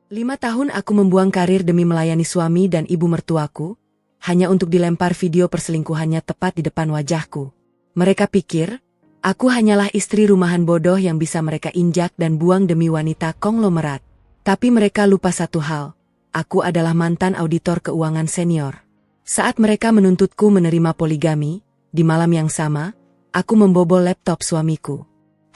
5 tahun aku membuang karir demi melayani suami dan ibu mertuaku, hanya untuk dilempar video perselingkuhannya tepat di depan wajahku. Mereka pikir, aku hanyalah istri rumahan bodoh yang bisa mereka injak dan buang demi wanita konglomerat. Tapi mereka lupa satu hal, aku adalah mantan auditor keuangan senior. Saat mereka menuntutku menerima poligami, di malam yang sama, aku membobol laptop suamiku.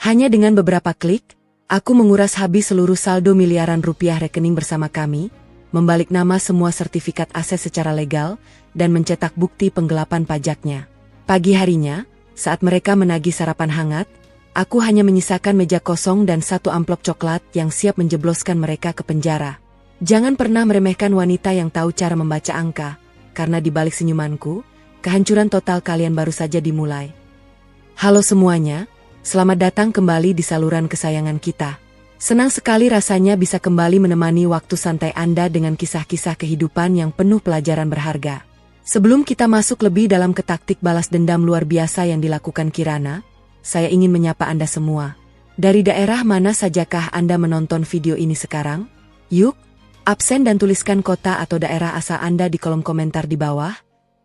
Hanya dengan beberapa klik, aku menguras habis seluruh saldo miliaran rupiah rekening bersama kami, membalik nama semua sertifikat aset secara legal, dan mencetak bukti penggelapan pajaknya. Pagi harinya, saat mereka menagih sarapan hangat, aku hanya menyisakan meja kosong dan satu amplop coklat yang siap menjebloskan mereka ke penjara. Jangan pernah meremehkan wanita yang tahu cara membaca angka, karena di balik senyumanku, kehancuran total kalian baru saja dimulai. Halo semuanya. Selamat datang kembali di saluran kesayangan kita. Senang sekali rasanya bisa kembali menemani waktu santai Anda dengan kisah-kisah kehidupan yang penuh pelajaran berharga. Sebelum kita masuk lebih dalam ke taktik balas dendam luar biasa yang dilakukan Kirana, saya ingin menyapa Anda semua. Dari daerah mana sajakah Anda menonton video ini sekarang? Yuk, absen dan tuliskan kota atau daerah asal Anda di kolom komentar di bawah,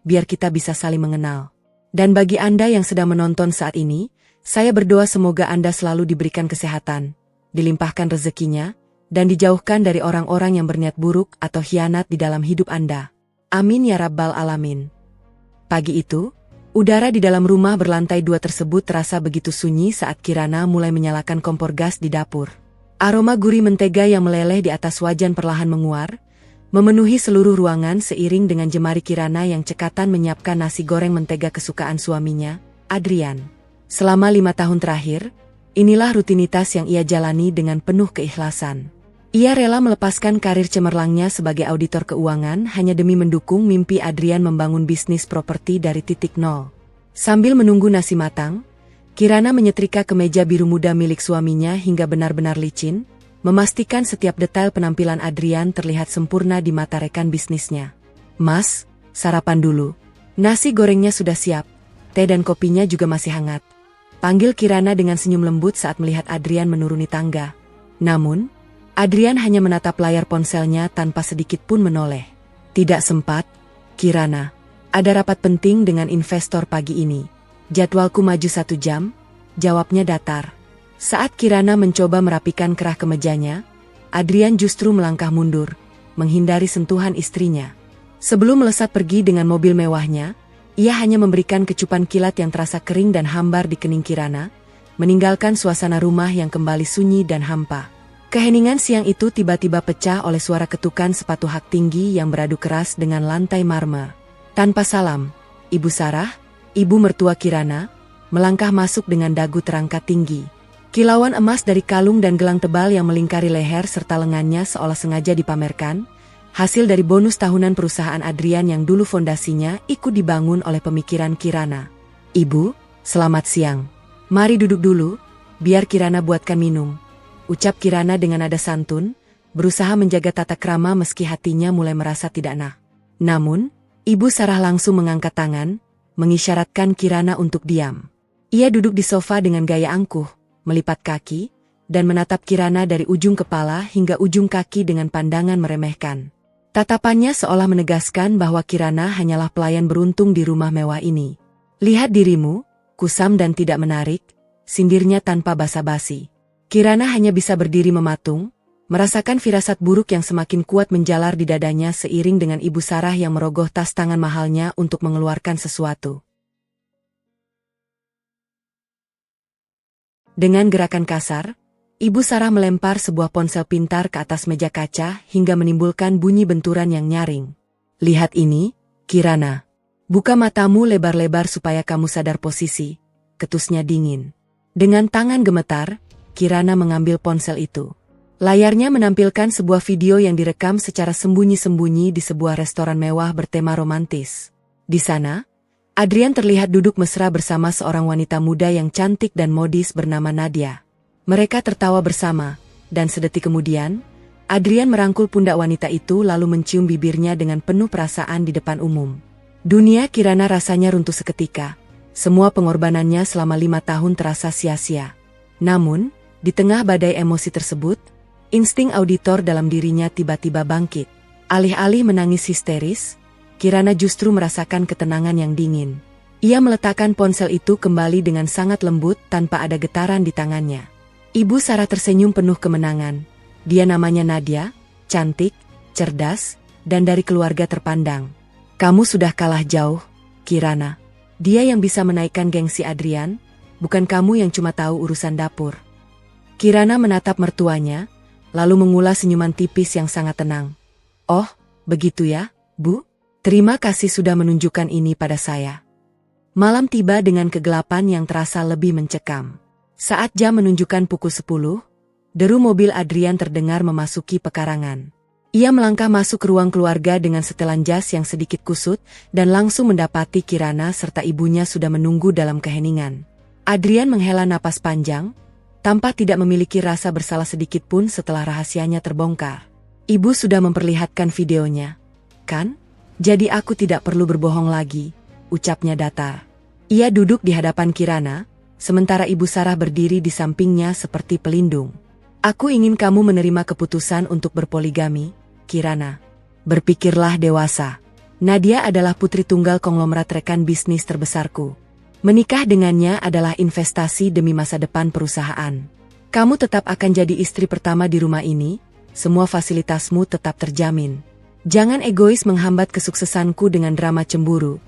biar kita bisa saling mengenal. Dan bagi Anda yang sedang menonton saat ini, saya berdoa semoga Anda selalu diberikan kesehatan, dilimpahkan rezekinya, dan dijauhkan dari orang-orang yang berniat buruk atau khianat di dalam hidup Anda. Amin ya Rabbal Alamin. Pagi itu, udara di dalam rumah berlantai 2 tersebut terasa begitu sunyi saat Kirana mulai menyalakan kompor gas di dapur. Aroma gurih mentega yang meleleh di atas wajan perlahan menguar, memenuhi seluruh ruangan seiring dengan jemari Kirana yang cekatan menyiapkan nasi goreng mentega kesukaan suaminya, Adrian. Selama 5 tahun terakhir, inilah rutinitas yang ia jalani dengan penuh keikhlasan. Ia rela melepaskan karir cemerlangnya sebagai auditor keuangan hanya demi mendukung mimpi Adrian membangun bisnis properti dari titik nol. Sambil menunggu nasi matang, Kirana menyetrika kemeja biru muda milik suaminya hingga benar-benar licin, memastikan setiap detail penampilan Adrian terlihat sempurna di mata rekan bisnisnya. "Mas, sarapan dulu. Nasi gorengnya sudah siap, teh dan kopinya juga masih hangat," panggil Kirana dengan senyum lembut saat melihat Adrian menuruni tangga. Namun, Adrian hanya menatap layar ponselnya tanpa sedikit pun menoleh. "Tidak sempat, Kirana. Ada rapat penting dengan investor pagi ini. Jadwalku maju 1 jam," jawabnya datar. Saat Kirana mencoba merapikan kerah kemejanya, Adrian justru melangkah mundur, menghindari sentuhan istrinya. Sebelum melesat pergi dengan mobil mewahnya, ia hanya memberikan kecupan kilat yang terasa kering dan hambar di kening Kirana, meninggalkan suasana rumah yang kembali sunyi dan hampa. Keheningan siang itu tiba-tiba pecah oleh suara ketukan sepatu hak tinggi yang beradu keras dengan lantai marmer. Tanpa salam, Ibu Sarah, ibu mertua Kirana, melangkah masuk dengan dagu terangkat tinggi. Kilauan emas dari kalung dan gelang tebal yang melingkari leher serta lengannya seolah sengaja dipamerkan, hasil dari bonus tahunan perusahaan Adrian yang dulu fondasinya ikut dibangun oleh pemikiran Kirana. "Ibu, selamat siang. Mari duduk dulu, biar Kirana buatkan minum," ucap Kirana dengan nada santun, berusaha menjaga tata krama meski hatinya mulai merasa tidak enak. Namun, Ibu Sarah langsung mengangkat tangan, mengisyaratkan Kirana untuk diam. Ia duduk di sofa dengan gaya angkuh, melipat kaki, dan menatap Kirana dari ujung kepala hingga ujung kaki dengan pandangan meremehkan. Tatapannya seolah menegaskan bahwa Kirana hanyalah pelayan beruntung di rumah mewah ini. "Lihat dirimu, kusam dan tidak menarik," sindirnya tanpa basa-basi. Kirana hanya bisa berdiri mematung, merasakan firasat buruk yang semakin kuat menjalar di dadanya seiring dengan Ibu Sarah yang merogoh tas tangan mahalnya untuk mengeluarkan sesuatu. Dengan gerakan kasar, Ibu Sarah melempar sebuah ponsel pintar ke atas meja kaca hingga menimbulkan bunyi benturan yang nyaring. "Lihat ini, Kirana. Buka matamu lebar-lebar supaya kamu sadar posisi," ketusnya dingin. Dengan tangan gemetar, Kirana mengambil ponsel itu. Layarnya menampilkan sebuah video yang direkam secara sembunyi-sembunyi di sebuah restoran mewah bertema romantis. Di sana, Adrian terlihat duduk mesra bersama seorang wanita muda yang cantik dan modis bernama Nadia. Mereka tertawa bersama, dan sedetik kemudian, Adrian merangkul pundak wanita itu lalu mencium bibirnya dengan penuh perasaan di depan umum. Dunia Kirana rasanya runtuh seketika. Semua pengorbanannya selama 5 tahun terasa sia-sia. Namun, di tengah badai emosi tersebut, Insting auditor dalam dirinya tiba-tiba bangkit. Alih-alih menangis histeris, Kirana justru merasakan ketenangan yang dingin. Ia meletakkan ponsel itu kembali dengan sangat lembut tanpa ada getaran di tangannya. Ibu Sarah tersenyum penuh kemenangan. Dia namanya Nadia, cantik, cerdas, dan dari keluarga terpandang. Kamu sudah kalah jauh, Kirana. Dia yang bisa menaikkan gengsi Adrian, bukan kamu yang cuma tahu urusan dapur. Kirana menatap mertuanya, lalu mengulas senyuman tipis yang sangat tenang. Oh, begitu ya, Bu? Terima kasih sudah menunjukkan ini pada saya. Malam tiba dengan kegelapan yang terasa lebih mencekam. Saat jam menunjukkan pukul 10, deru mobil Adrian terdengar memasuki pekarangan. Ia melangkah masuk ke ruang keluarga dengan setelan jas yang sedikit kusut dan langsung mendapati Kirana serta ibunya sudah menunggu dalam keheningan. Adrian menghela napas panjang, tanpa tidak memiliki rasa bersalah sedikit pun setelah rahasianya terbongkar. Ibu sudah memperlihatkan videonya, kan? Jadi aku tidak perlu berbohong lagi, ucapnya datar. Ia duduk di hadapan Kirana, sementara Ibu Sarah berdiri di sampingnya seperti pelindung. Aku ingin kamu menerima keputusan untuk berpoligami, Kirana. Berpikirlah dewasa. Nadia adalah putri tunggal konglomerat rekan bisnis terbesarku. Menikah dengannya adalah investasi demi masa depan perusahaan. Kamu tetap akan jadi istri pertama di rumah ini, semua fasilitasmu tetap terjamin. Jangan egois menghambat kesuksesanku dengan drama cemburu.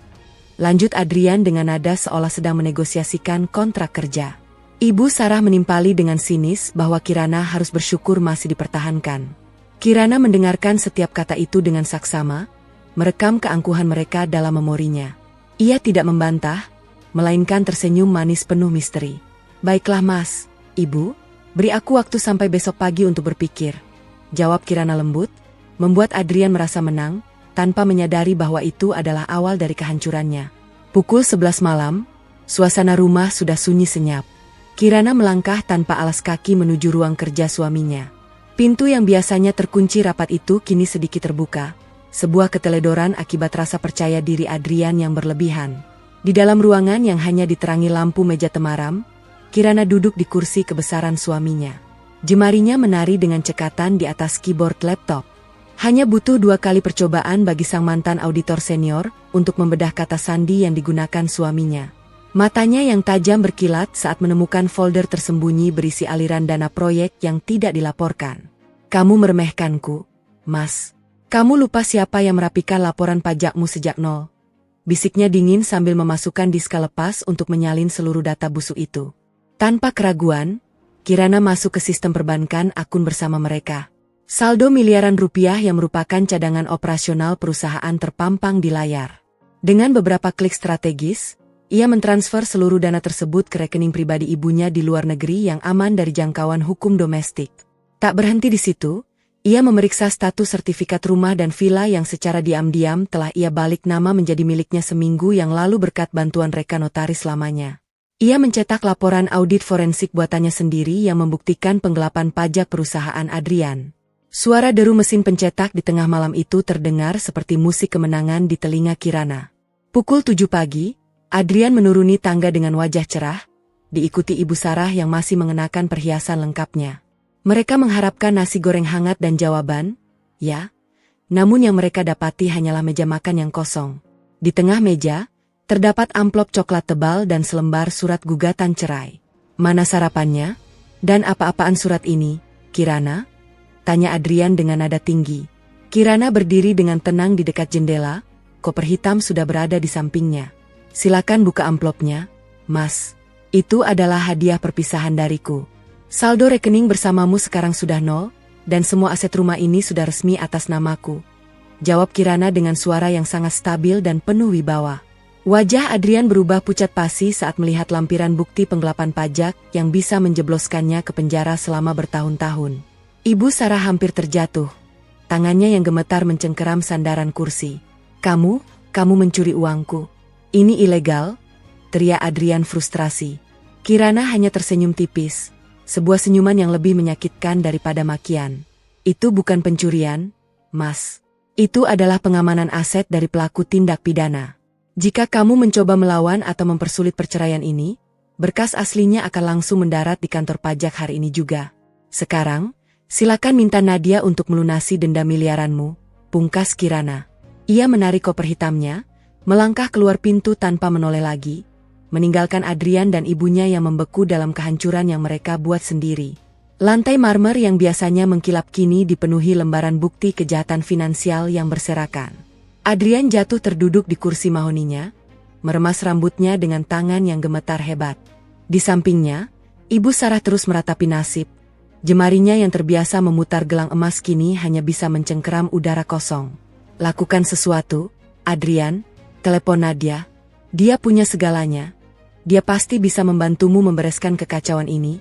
Lanjut Adrian dengan nada seolah sedang menegosiasikan kontrak kerja. Ibu Sarah menimpali dengan sinis bahwa Kirana harus bersyukur masih dipertahankan. Kirana mendengarkan setiap kata itu dengan saksama, merekam keangkuhan mereka dalam memorinya. Ia tidak membantah, melainkan tersenyum manis penuh misteri. Baiklah Mas, Ibu, beri aku waktu sampai besok pagi untuk berpikir. Jawab Kirana lembut, membuat Adrian merasa menang, tanpa menyadari bahwa itu adalah awal dari kehancurannya. Pukul 11 malam, suasana rumah sudah sunyi senyap. Kirana melangkah tanpa alas kaki menuju ruang kerja suaminya. Pintu yang biasanya terkunci rapat itu kini sedikit terbuka, sebuah keteledoran akibat rasa percaya diri Adrian yang berlebihan. Di dalam ruangan yang hanya diterangi lampu meja temaram, Kirana duduk di kursi kebesaran suaminya. Jemarinya menari dengan cekatan di atas keyboard laptop. Hanya butuh 2 kali percobaan bagi sang mantan auditor senior untuk membedah kata sandi yang digunakan suaminya. Matanya yang tajam berkilat saat menemukan folder tersembunyi berisi aliran dana proyek yang tidak dilaporkan. Kamu meremehkanku, Mas. Kamu lupa siapa yang merapikan laporan pajakmu sejak nol. Bisiknya dingin sambil memasukkan diska lepas untuk menyalin seluruh data busuk itu. Tanpa keraguan, Kirana masuk ke sistem perbankan akun bersama mereka. Saldo miliaran rupiah yang merupakan cadangan operasional perusahaan terpampang di layar. Dengan beberapa klik strategis, ia mentransfer seluruh dana tersebut ke rekening pribadi ibunya di luar negeri yang aman dari jangkauan hukum domestik. Tak berhenti di situ, ia memeriksa status sertifikat rumah dan villa yang secara diam-diam telah ia balik nama menjadi miliknya seminggu yang lalu berkat bantuan rekan notaris lamanya. Ia mencetak laporan audit forensik buatannya sendiri yang membuktikan penggelapan pajak perusahaan Adrian. Suara deru mesin pencetak di tengah malam itu terdengar seperti musik kemenangan di telinga Kirana. Pukul 7 pagi, Adrian menuruni tangga dengan wajah cerah, diikuti Ibu Sarah yang masih mengenakan perhiasan lengkapnya. Mereka mengharapkan nasi goreng hangat dan jawaban, ya. Namun yang mereka dapati hanyalah meja makan yang kosong. Di tengah meja, terdapat amplop coklat tebal dan selembar surat gugatan cerai. Mana sarapannya? Dan apa-apaan surat ini, Kirana? Tanya Adrian dengan nada tinggi. Kirana berdiri dengan tenang di dekat jendela, koper hitam sudah berada di sampingnya. Silakan buka amplopnya, Mas. Itu adalah hadiah perpisahan dariku. Saldo rekening bersamamu sekarang sudah nol, dan semua aset rumah ini sudah resmi atas namaku. Jawab Kirana dengan suara yang sangat stabil dan penuh wibawa. Wajah Adrian berubah pucat pasi saat melihat lampiran bukti penggelapan pajak yang bisa menjebloskannya ke penjara selama bertahun-tahun. Ibu Sarah hampir terjatuh. Tangannya yang gemetar mencengkeram sandaran kursi. Kamu mencuri uangku. Ini ilegal, teriak Adrian frustrasi. Kirana hanya tersenyum tipis, sebuah senyuman yang lebih menyakitkan daripada makian. Itu bukan pencurian, Mas. Itu adalah pengamanan aset dari pelaku tindak pidana. Jika kamu mencoba melawan atau mempersulit perceraian ini, berkas aslinya akan langsung mendarat di kantor pajak hari ini juga. Sekarang, Silakan minta Nadia untuk melunasi denda miliaranmu, pungkas Kirana. Ia menarik koper hitamnya, melangkah keluar pintu tanpa menoleh lagi, meninggalkan Adrian dan ibunya yang membeku dalam kehancuran yang mereka buat sendiri. Lantai marmer yang biasanya mengkilap kini dipenuhi lembaran bukti kejahatan finansial yang berserakan. Adrian jatuh terduduk di kursi mahoninya, meremas rambutnya dengan tangan yang gemetar hebat. Di sampingnya, Ibu Sarah terus meratapi nasib. Jemarinya yang terbiasa memutar gelang emas kini hanya bisa mencengkeram udara kosong. Lakukan sesuatu, Adrian, telepon Nadia. Dia punya segalanya. Dia pasti bisa membantumu membereskan kekacauan ini,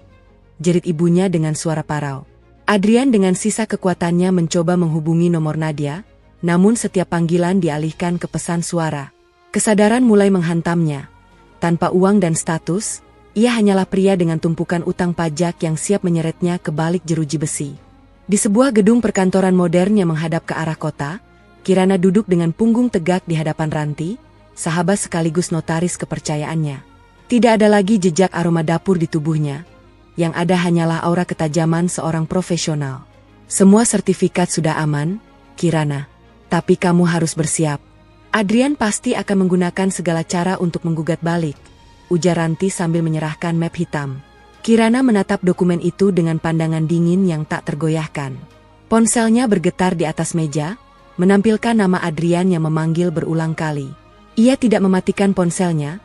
jerit ibunya dengan suara parau. Adrian dengan sisa kekuatannya mencoba menghubungi nomor Nadia, namun setiap panggilan dialihkan ke pesan suara. Kesadaran mulai menghantamnya. Tanpa uang dan status, ia hanyalah pria dengan tumpukan utang pajak yang siap menyeretnya ke balik jeruji besi. Di sebuah gedung perkantoran modern yang menghadap ke arah kota, Kirana duduk dengan punggung tegak di hadapan Ranti, sahabat sekaligus notaris kepercayaannya. Tidak ada lagi jejak aroma dapur di tubuhnya. Yang ada hanyalah aura ketajaman seorang profesional. Semua sertifikat sudah aman, Kirana. Tapi kamu harus bersiap. Adrian pasti akan menggunakan segala cara untuk menggugat balik, ujar Ranti sambil menyerahkan map hitam. Kirana menatap dokumen itu dengan pandangan dingin yang tak tergoyahkan. Ponselnya bergetar di atas meja, menampilkan nama Adrian yang memanggil berulang kali. Ia tidak mematikan ponselnya,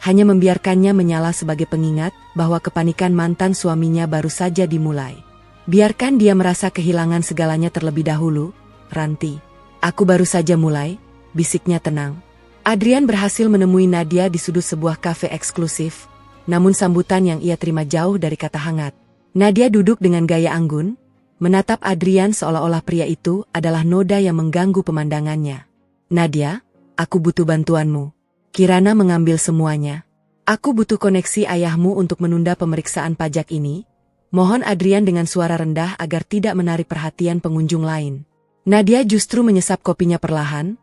hanya membiarkannya menyala sebagai pengingat bahwa kepanikan mantan suaminya baru saja dimulai. Biarkan dia merasa kehilangan segalanya terlebih dahulu, Ranti. Aku baru saja mulai, bisiknya tenang. Adrian berhasil menemui Nadia di sudut sebuah kafe eksklusif, namun sambutan yang ia terima jauh dari kata hangat. Nadia duduk dengan gaya anggun, menatap Adrian seolah-olah pria itu adalah noda yang mengganggu pemandangannya. Nadia, aku butuh bantuanmu. Kirana mengambil semuanya. Aku butuh koneksi ayahmu untuk menunda pemeriksaan pajak ini. Mohon Adrian dengan suara rendah agar tidak menarik perhatian pengunjung lain. Nadia justru menyesap kopinya perlahan,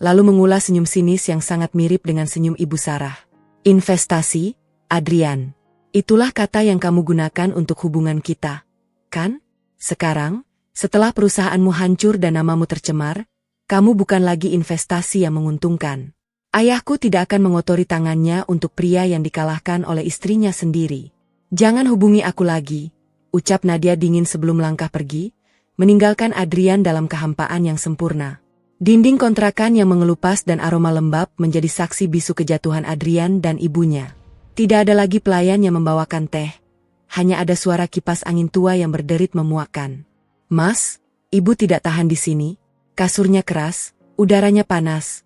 lalu mengulas senyum sinis yang sangat mirip dengan senyum Ibu Sarah. Investasi, Adrian. Itulah kata yang kamu gunakan untuk hubungan kita, kan? Sekarang, setelah perusahaanmu hancur dan namamu tercemar, kamu bukan lagi investasi yang menguntungkan. Ayahku tidak akan mengotori tangannya untuk pria yang dikalahkan oleh istrinya sendiri. Jangan hubungi aku lagi, ucap Nadia dingin sebelum langkah pergi, meninggalkan Adrian dalam kehampaan yang sempurna. Dinding kontrakan yang mengelupas dan aroma lembab menjadi saksi bisu kejatuhan Adrian dan ibunya. Tidak ada lagi pelayan yang membawakan teh. Hanya ada suara kipas angin tua yang berderit memuakkan. Mas, ibu tidak tahan di sini. Kasurnya keras, udaranya panas.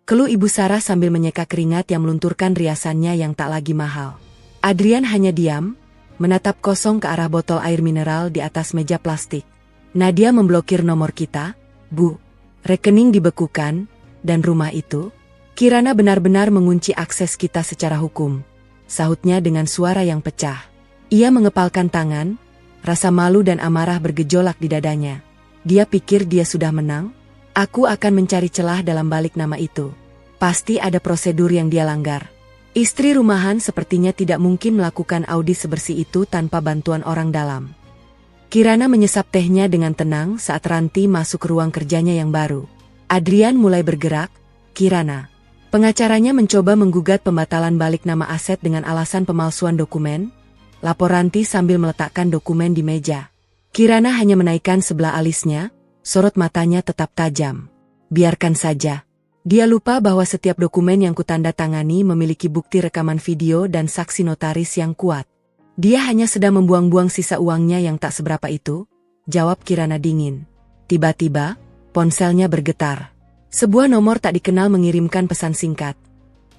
Keluh Ibu Sarah sambil menyeka keringat yang melunturkan riasannya yang tak lagi mahal. Adrian hanya diam, menatap kosong ke arah botol air mineral di atas meja plastik. Nadia memblokir nomor kita, Bu. Rekening dibekukan, dan rumah itu, Kirana benar-benar mengunci akses kita secara hukum, sahutnya dengan suara yang pecah. Ia mengepalkan tangan, rasa malu dan amarah bergejolak di dadanya. Dia pikir dia sudah menang? Aku akan mencari celah dalam balik nama itu. Pasti ada prosedur yang dia langgar. Istri rumahan sepertinya tidak mungkin melakukan audit sebersih itu tanpa bantuan orang dalam. Kirana menyesap tehnya dengan tenang saat Ranti masuk ke ruang kerjanya yang baru. Adrian mulai bergerak. Kirana. Pengacaranya mencoba menggugat pembatalan balik nama aset dengan alasan pemalsuan dokumen. Lapor Ranti sambil meletakkan dokumen di meja. Kirana hanya menaikkan sebelah alisnya, sorot matanya tetap tajam. Biarkan saja. Dia lupa bahwa setiap dokumen yang kutandatangani memiliki bukti rekaman video dan saksi notaris yang kuat. Dia hanya sedang membuang-buang sisa uangnya yang tak seberapa itu, jawab Kirana dingin. Tiba-tiba, ponselnya bergetar. Sebuah nomor tak dikenal mengirimkan pesan singkat.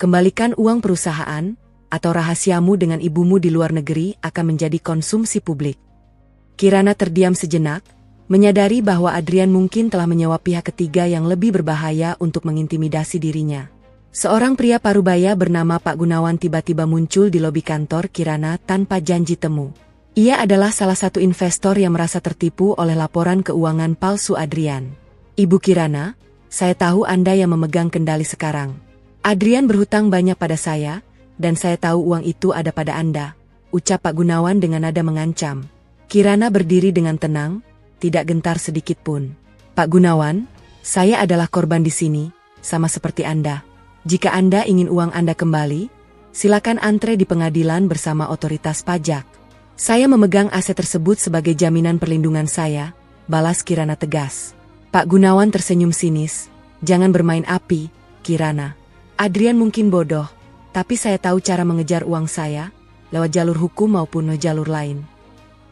Kembalikan uang perusahaan, atau rahasiamu dengan ibumu di luar negeri akan menjadi konsumsi publik. Kirana terdiam sejenak, menyadari bahwa Adrian mungkin telah menyewa pihak ketiga yang lebih berbahaya untuk mengintimidasi dirinya. Seorang pria parubaya bernama Pak Gunawan tiba-tiba muncul di lobi kantor Kirana tanpa janji temu. Ia adalah salah satu investor yang merasa tertipu oleh laporan keuangan palsu Adrian. Ibu Kirana, saya tahu Anda yang memegang kendali sekarang. Adrian berhutang banyak pada saya, dan saya tahu uang itu ada pada Anda, ucap Pak Gunawan dengan nada mengancam. Kirana berdiri dengan tenang, tidak gentar sedikit pun. Pak Gunawan, saya adalah korban di sini, sama seperti Anda. Jika Anda ingin uang Anda kembali, silakan antre di pengadilan bersama otoritas pajak. Saya memegang aset tersebut sebagai jaminan perlindungan saya, balas Kirana tegas. Pak Gunawan tersenyum sinis, jangan bermain api, Kirana. Adrian mungkin bodoh, tapi saya tahu cara mengejar uang saya, lewat jalur hukum maupun jalur lain.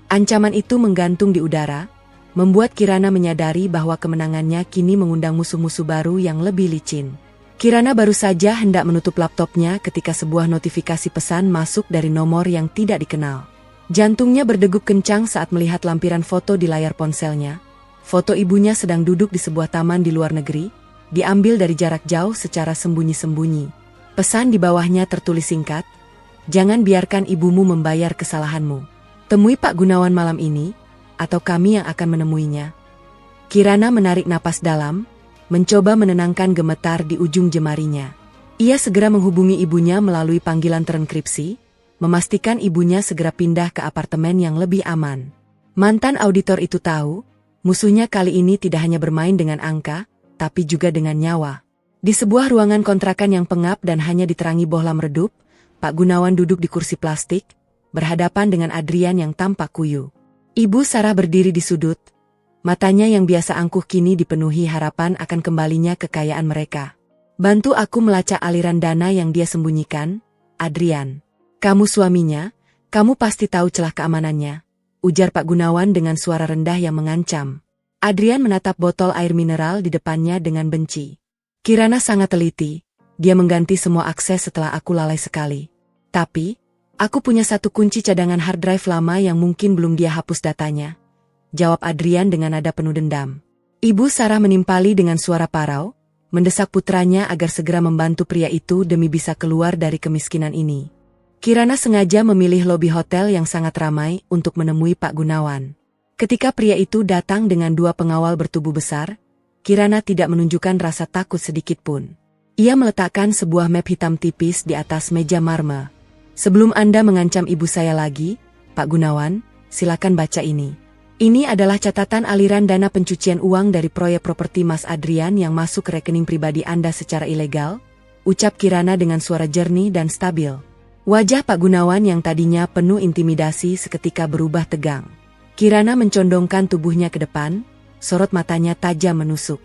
Ancaman itu menggantung di udara, membuat Kirana menyadari bahwa kemenangannya kini mengundang musuh-musuh baru yang lebih licin. Kirana baru saja hendak menutup laptopnya ketika sebuah notifikasi pesan masuk dari nomor yang tidak dikenal. Jantungnya berdegup kencang saat melihat lampiran foto di layar ponselnya. Foto ibunya sedang duduk di sebuah taman di luar negeri, diambil dari jarak jauh secara sembunyi-sembunyi. Pesan di bawahnya tertulis singkat, "Jangan biarkan ibumu membayar kesalahanmu. Temui Pak Gunawan malam ini, atau kami yang akan menemuinya." Kirana menarik napas dalam, mencoba menenangkan gemetar di ujung jemarinya. Ia segera menghubungi ibunya melalui panggilan terenkripsi, memastikan ibunya segera pindah ke apartemen yang lebih aman. Mantan auditor itu tahu, musuhnya kali ini tidak hanya bermain dengan angka, tapi juga dengan nyawa. Di sebuah ruangan kontrakan yang pengap dan hanya diterangi bohlam redup, Pak Gunawan duduk di kursi plastik, berhadapan dengan Adrian yang tampak kuyu. Ibu Sarah berdiri di sudut, matanya yang biasa angkuh kini dipenuhi harapan akan kembalinya kekayaan mereka. "Bantu aku melacak aliran dana yang dia sembunyikan, Adrian. Kamu suaminya, kamu pasti tahu celah keamanannya," ujar Pak Gunawan dengan suara rendah yang mengancam. Adrian menatap botol air mineral di depannya dengan benci. "Kirana sangat teliti, dia mengganti semua akses setelah aku lalai sekali. Tapi, aku punya satu kunci cadangan hard drive lama yang mungkin belum dia hapus datanya," jawab Adrian dengan nada penuh dendam. Ibu Sarah menimpali dengan suara parau, mendesak putranya agar segera membantu pria itu demi bisa keluar dari kemiskinan ini. Kirana sengaja memilih lobi hotel yang sangat ramai untuk menemui Pak Gunawan. Ketika pria itu datang dengan dua pengawal bertubuh besar, Kirana tidak menunjukkan rasa takut sedikit pun. Ia meletakkan sebuah map hitam tipis di atas meja marmer. "Sebelum Anda mengancam ibu saya lagi, Pak Gunawan, silakan baca ini. Ini adalah catatan aliran dana pencucian uang dari proyek properti Mas Adrian yang masuk ke rekening pribadi Anda secara ilegal," ucap Kirana dengan suara jernih dan stabil. Wajah Pak Gunawan yang tadinya penuh intimidasi seketika berubah tegang. Kirana mencondongkan tubuhnya ke depan, sorot matanya tajam menusuk.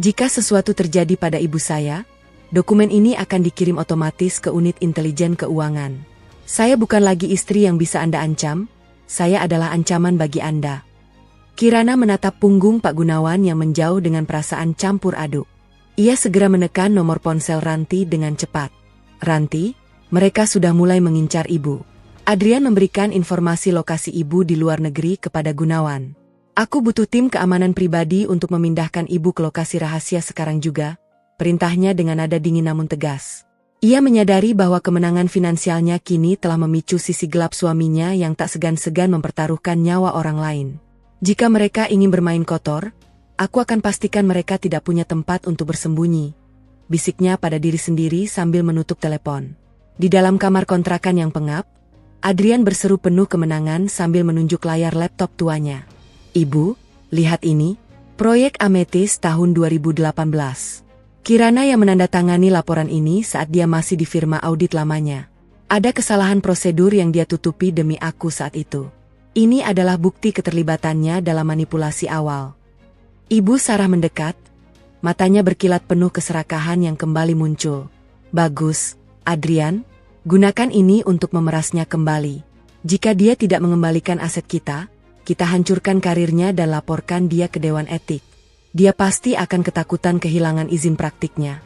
"Jika sesuatu terjadi pada ibu saya, dokumen ini akan dikirim otomatis ke unit intelijen keuangan. Saya bukan lagi istri yang bisa Anda ancam, saya adalah ancaman bagi Anda." Kirana menatap punggung Pak Gunawan yang menjauh dengan perasaan campur aduk. Ia segera menekan nomor ponsel Ranti dengan cepat. "Ranti, mereka sudah mulai mengincar ibu." Adrian memberikan informasi lokasi ibu di luar negeri kepada Gunawan. "Aku butuh tim keamanan pribadi untuk memindahkan ibu ke lokasi rahasia sekarang juga," perintahnya dengan nada dingin namun tegas. Ia menyadari bahwa kemenangan finansialnya kini telah memicu sisi gelap suaminya yang tak segan-segan mempertaruhkan nyawa orang lain. "Jika mereka ingin bermain kotor, aku akan pastikan mereka tidak punya tempat untuk bersembunyi," bisiknya pada diri sendiri sambil menutup telepon. Di dalam kamar kontrakan yang pengap, Adrian berseru penuh kemenangan sambil menunjuk layar laptop tuanya. "Ibu, lihat ini, proyek Ametis tahun 2018. Kirana yang menandatangani laporan ini saat dia masih di firma audit lamanya. Ada kesalahan prosedur yang dia tutupi demi aku saat itu. Ini adalah bukti keterlibatannya dalam manipulasi awal." Ibu Sarah mendekat, matanya berkilat penuh keserakahan yang kembali muncul. "Bagus, Adrian, gunakan ini untuk memerasnya kembali. Jika dia tidak mengembalikan aset kita hancurkan karirnya dan laporkan dia ke Dewan Etik. Dia pasti akan ketakutan kehilangan izin praktiknya."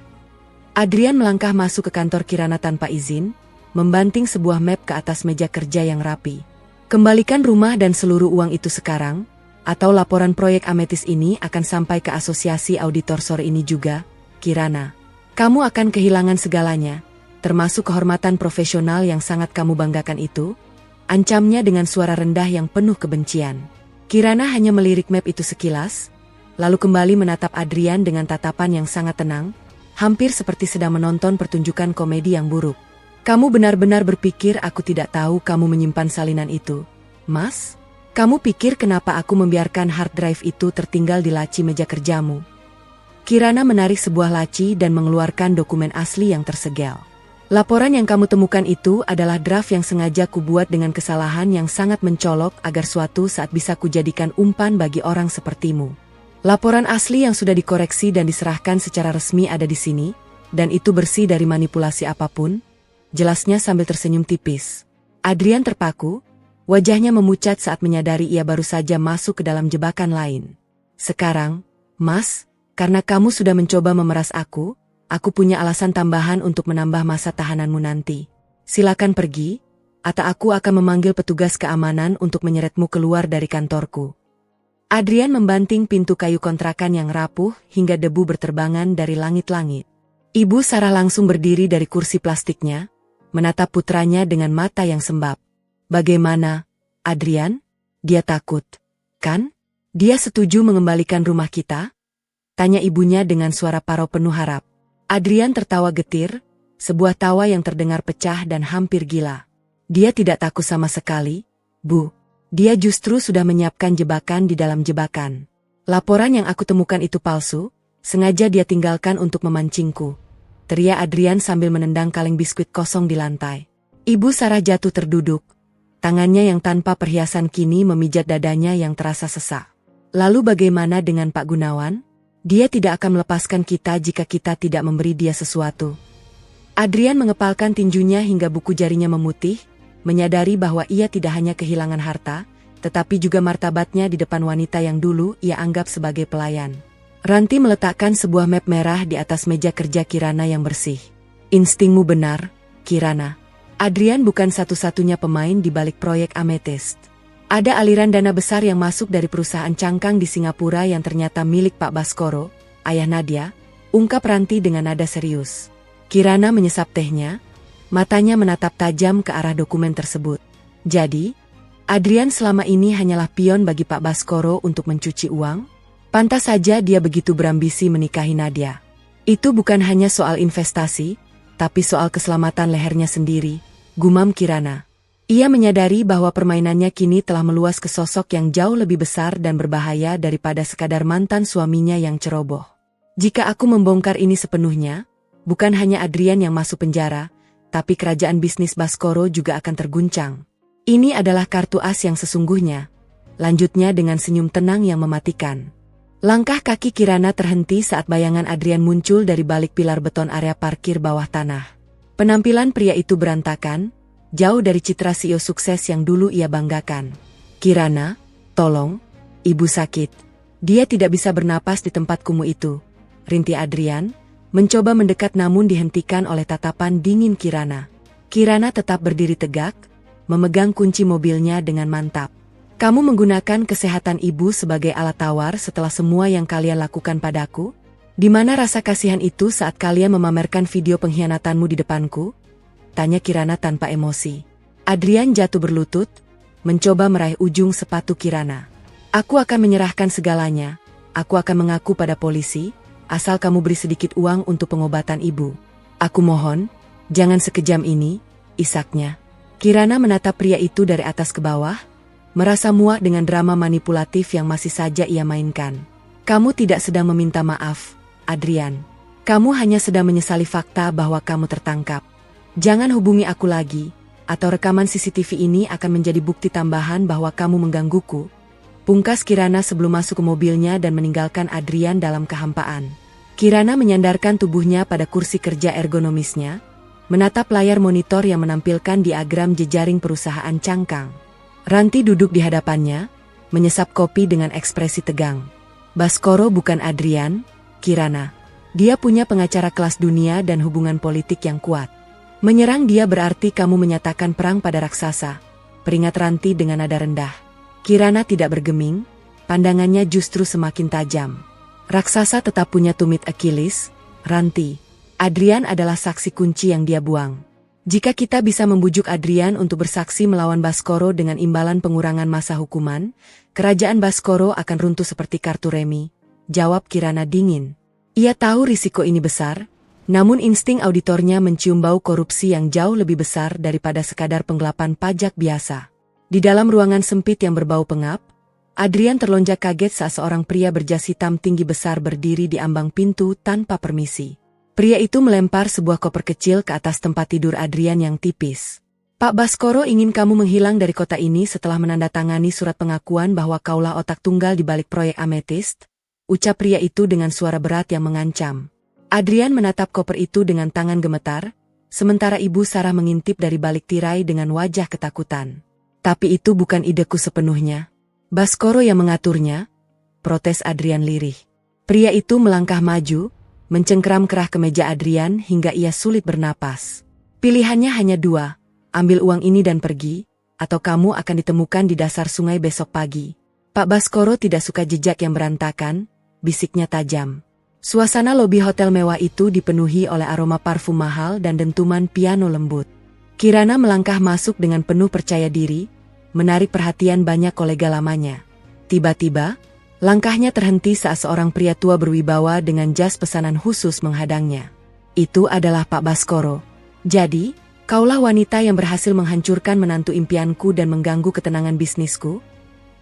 Adrian melangkah masuk ke kantor Kirana tanpa izin, membanting sebuah map ke atas meja kerja yang rapi. "Kembalikan rumah dan seluruh uang itu sekarang, atau laporan proyek Ametis ini akan sampai ke asosiasi auditor sore ini juga, Kirana. Kamu akan kehilangan segalanya, termasuk kehormatan profesional yang sangat kamu banggakan itu," ancamnya dengan suara rendah yang penuh kebencian. Kirana hanya melirik map itu sekilas, lalu kembali menatap Adrian dengan tatapan yang sangat tenang, hampir seperti sedang menonton pertunjukan komedi yang buruk. "Kamu benar-benar berpikir aku tidak tahu kamu menyimpan salinan itu, Mas?" Kamu pikir kenapa aku membiarkan hard drive itu tertinggal di laci meja kerjamu? Kirana menarik sebuah laci dan mengeluarkan dokumen asli yang tersegel. Laporan yang kamu temukan itu adalah draft yang sengaja kubuat dengan kesalahan yang sangat mencolok agar suatu saat bisa kujadikan umpan bagi orang sepertimu. Laporan asli yang sudah dikoreksi dan diserahkan secara resmi ada di sini, dan itu bersih dari manipulasi apapun, jelasnya sambil tersenyum tipis. Adrian terpaku, wajahnya memucat saat menyadari ia baru saja masuk ke dalam jebakan lain. Sekarang, Mas, karena kamu sudah mencoba memeras aku punya alasan tambahan untuk menambah masa tahananmu nanti. Silakan pergi, atau aku akan memanggil petugas keamanan untuk menyeretmu keluar dari kantorku. Adrian membanting pintu kayu kontrakan yang rapuh hingga debu berterbangan dari langit-langit. Ibu Sarah langsung berdiri dari kursi plastiknya, menatap putranya dengan mata yang sembab. Bagaimana, Adrian? Dia takut, kan? Dia setuju mengembalikan rumah kita? Tanya ibunya dengan suara parau penuh harap. Adrian tertawa getir, sebuah tawa yang terdengar pecah dan hampir gila. Dia tidak takut sama sekali, Bu. Dia justru sudah menyiapkan jebakan di dalam jebakan. Laporan yang aku temukan itu palsu, sengaja dia tinggalkan untuk memancingku. Teriak Adrian sambil menendang kaleng biskuit kosong di lantai. Ibu Sarah jatuh terduduk. Tangannya yang tanpa perhiasan kini memijat dadanya yang terasa sesak. Lalu bagaimana dengan Pak Gunawan? Dia tidak akan melepaskan kita jika kita tidak memberi dia sesuatu. Adrian mengepalkan tinjunya hingga buku jarinya memutih, menyadari bahwa ia tidak hanya kehilangan harta, tetapi juga martabatnya di depan wanita yang dulu ia anggap sebagai pelayan. Ranti meletakkan sebuah map merah di atas meja kerja Kirana yang bersih. Instingmu benar, Kirana. Adrian bukan satu-satunya pemain di balik proyek Amethyst. Ada aliran dana besar yang masuk dari perusahaan cangkang di Singapura yang ternyata milik Pak Baskoro, ayah Nadia, ungkap Ranti dengan nada serius. Kirana menyesap tehnya, matanya menatap tajam ke arah dokumen tersebut. Jadi, Adrian selama ini hanyalah pion bagi Pak Baskoro untuk mencuci uang? Pantas saja dia begitu berambisi menikahi Nadia. Itu bukan hanya soal investasi, tapi soal keselamatan lehernya sendiri, gumam Kirana. Ia menyadari bahwa permainannya kini telah meluas ke sosok yang jauh lebih besar dan berbahaya daripada sekadar mantan suaminya yang ceroboh. Jika aku membongkar ini sepenuhnya, bukan hanya Adrian yang masuk penjara, tapi kerajaan bisnis Baskoro juga akan terguncang. Ini adalah kartu as yang sesungguhnya, lanjutnya dengan senyum tenang yang mematikan. Langkah kaki Kirana terhenti saat bayangan Adrian muncul dari balik pilar beton area parkir bawah tanah. Penampilan pria itu berantakan, jauh dari citra CEO sukses yang dulu ia banggakan. Kirana, tolong, ibu sakit. Dia tidak bisa bernapas di tempat kumuh itu. Rinti Adrian, mencoba mendekat namun dihentikan oleh tatapan dingin Kirana. Kirana tetap berdiri tegak, memegang kunci mobilnya dengan mantap. Kamu menggunakan kesehatan ibu sebagai alat tawar setelah semua yang kalian lakukan padaku? Di mana rasa kasihan itu saat kalian memamerkan video pengkhianatanmu di depanku? Tanya Kirana tanpa emosi. Adrian jatuh berlutut, mencoba meraih ujung sepatu Kirana. Aku akan menyerahkan segalanya, aku akan mengaku pada polisi, asal kamu beri sedikit uang untuk pengobatan ibu. Aku mohon, jangan sekejam ini, isaknya. Kirana menatap pria itu dari atas ke bawah, merasa muak dengan drama manipulatif yang masih saja ia mainkan. Kamu tidak sedang meminta maaf, Adrian. Kamu hanya sedang menyesali fakta bahwa kamu tertangkap. Jangan hubungi aku lagi, atau rekaman CCTV ini akan menjadi bukti tambahan bahwa kamu menggangguku. Pungkas Kirana sebelum masuk ke mobilnya dan meninggalkan Adrian dalam kehampaan. Kirana menyandarkan tubuhnya pada kursi kerja ergonomisnya, menatap layar monitor yang menampilkan diagram jejaring perusahaan cangkang. Ranti duduk di hadapannya, menyesap kopi dengan ekspresi tegang. Baskoro bukan Adrian, Kirana. Dia punya pengacara kelas dunia dan hubungan politik yang kuat. Menyerang dia berarti kamu menyatakan perang pada raksasa, peringat Ranti dengan nada rendah. Kirana tidak bergeming, pandangannya justru semakin tajam. Raksasa tetap punya tumit Achilles, Ranti. Adrian adalah saksi kunci yang dia buang. Jika kita bisa membujuk Adrian untuk bersaksi melawan Baskoro dengan imbalan pengurangan masa hukuman, kerajaan Baskoro akan runtuh seperti kartu remi, jawab Kirana dingin. Ia tahu risiko ini besar, namun insting auditornya mencium bau korupsi yang jauh lebih besar daripada sekadar penggelapan pajak biasa. Di dalam ruangan sempit yang berbau pengap, Adrian terlonjak kaget saat seorang pria berjas hitam tinggi besar berdiri di ambang pintu tanpa permisi. Pria itu melempar sebuah koper kecil ke atas tempat tidur Adrian yang tipis. "Pak Baskoro ingin kamu menghilang dari kota ini setelah menandatangani surat pengakuan bahwa kaulah otak tunggal di balik proyek Amethyst," ucap pria itu dengan suara berat yang mengancam. Adrian menatap koper itu dengan tangan gemetar, sementara Ibu Sarah mengintip dari balik tirai dengan wajah ketakutan. "Tapi itu bukan ideku sepenuhnya. Baskoro yang mengaturnya," protes Adrian lirih. Pria itu melangkah maju, mencengkeram kerah ke meja Adrian hingga ia sulit bernapas. "Pilihannya hanya dua, ambil uang ini dan pergi, atau kamu akan ditemukan di dasar sungai besok pagi." Pak Baskoro tidak suka jejak yang berantakan, bisiknya tajam. Suasana lobi hotel mewah itu dipenuhi oleh aroma parfum mahal dan dentuman piano lembut. Kirana melangkah masuk dengan penuh percaya diri, menarik perhatian banyak kolega lamanya. Tiba-tiba, langkahnya terhenti saat seorang pria tua berwibawa dengan jas pesanan khusus menghadangnya. "Itu adalah Pak Baskoro. Jadi, kaulah wanita yang berhasil menghancurkan menantu impianku dan mengganggu ketenangan bisnisku?"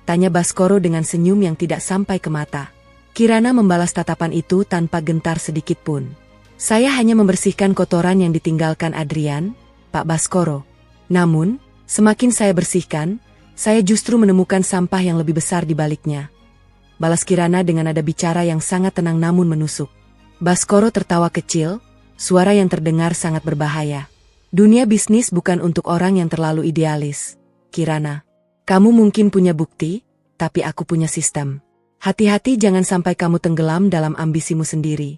tanya Baskoro dengan senyum yang tidak sampai ke mata. Kirana membalas tatapan itu tanpa gentar sedikit pun. "Saya hanya membersihkan kotoran yang ditinggalkan Adrian, Pak Baskoro. Namun, semakin saya bersihkan, saya justru menemukan sampah yang lebih besar di baliknya," balas Kirana dengan nada bicara yang sangat tenang namun menusuk. Baskoro tertawa kecil, suara yang terdengar sangat berbahaya. "Dunia bisnis bukan untuk orang yang terlalu idealis, Kirana. Kamu mungkin punya bukti, tapi aku punya sistem. Hati-hati jangan sampai kamu tenggelam dalam ambisimu sendiri."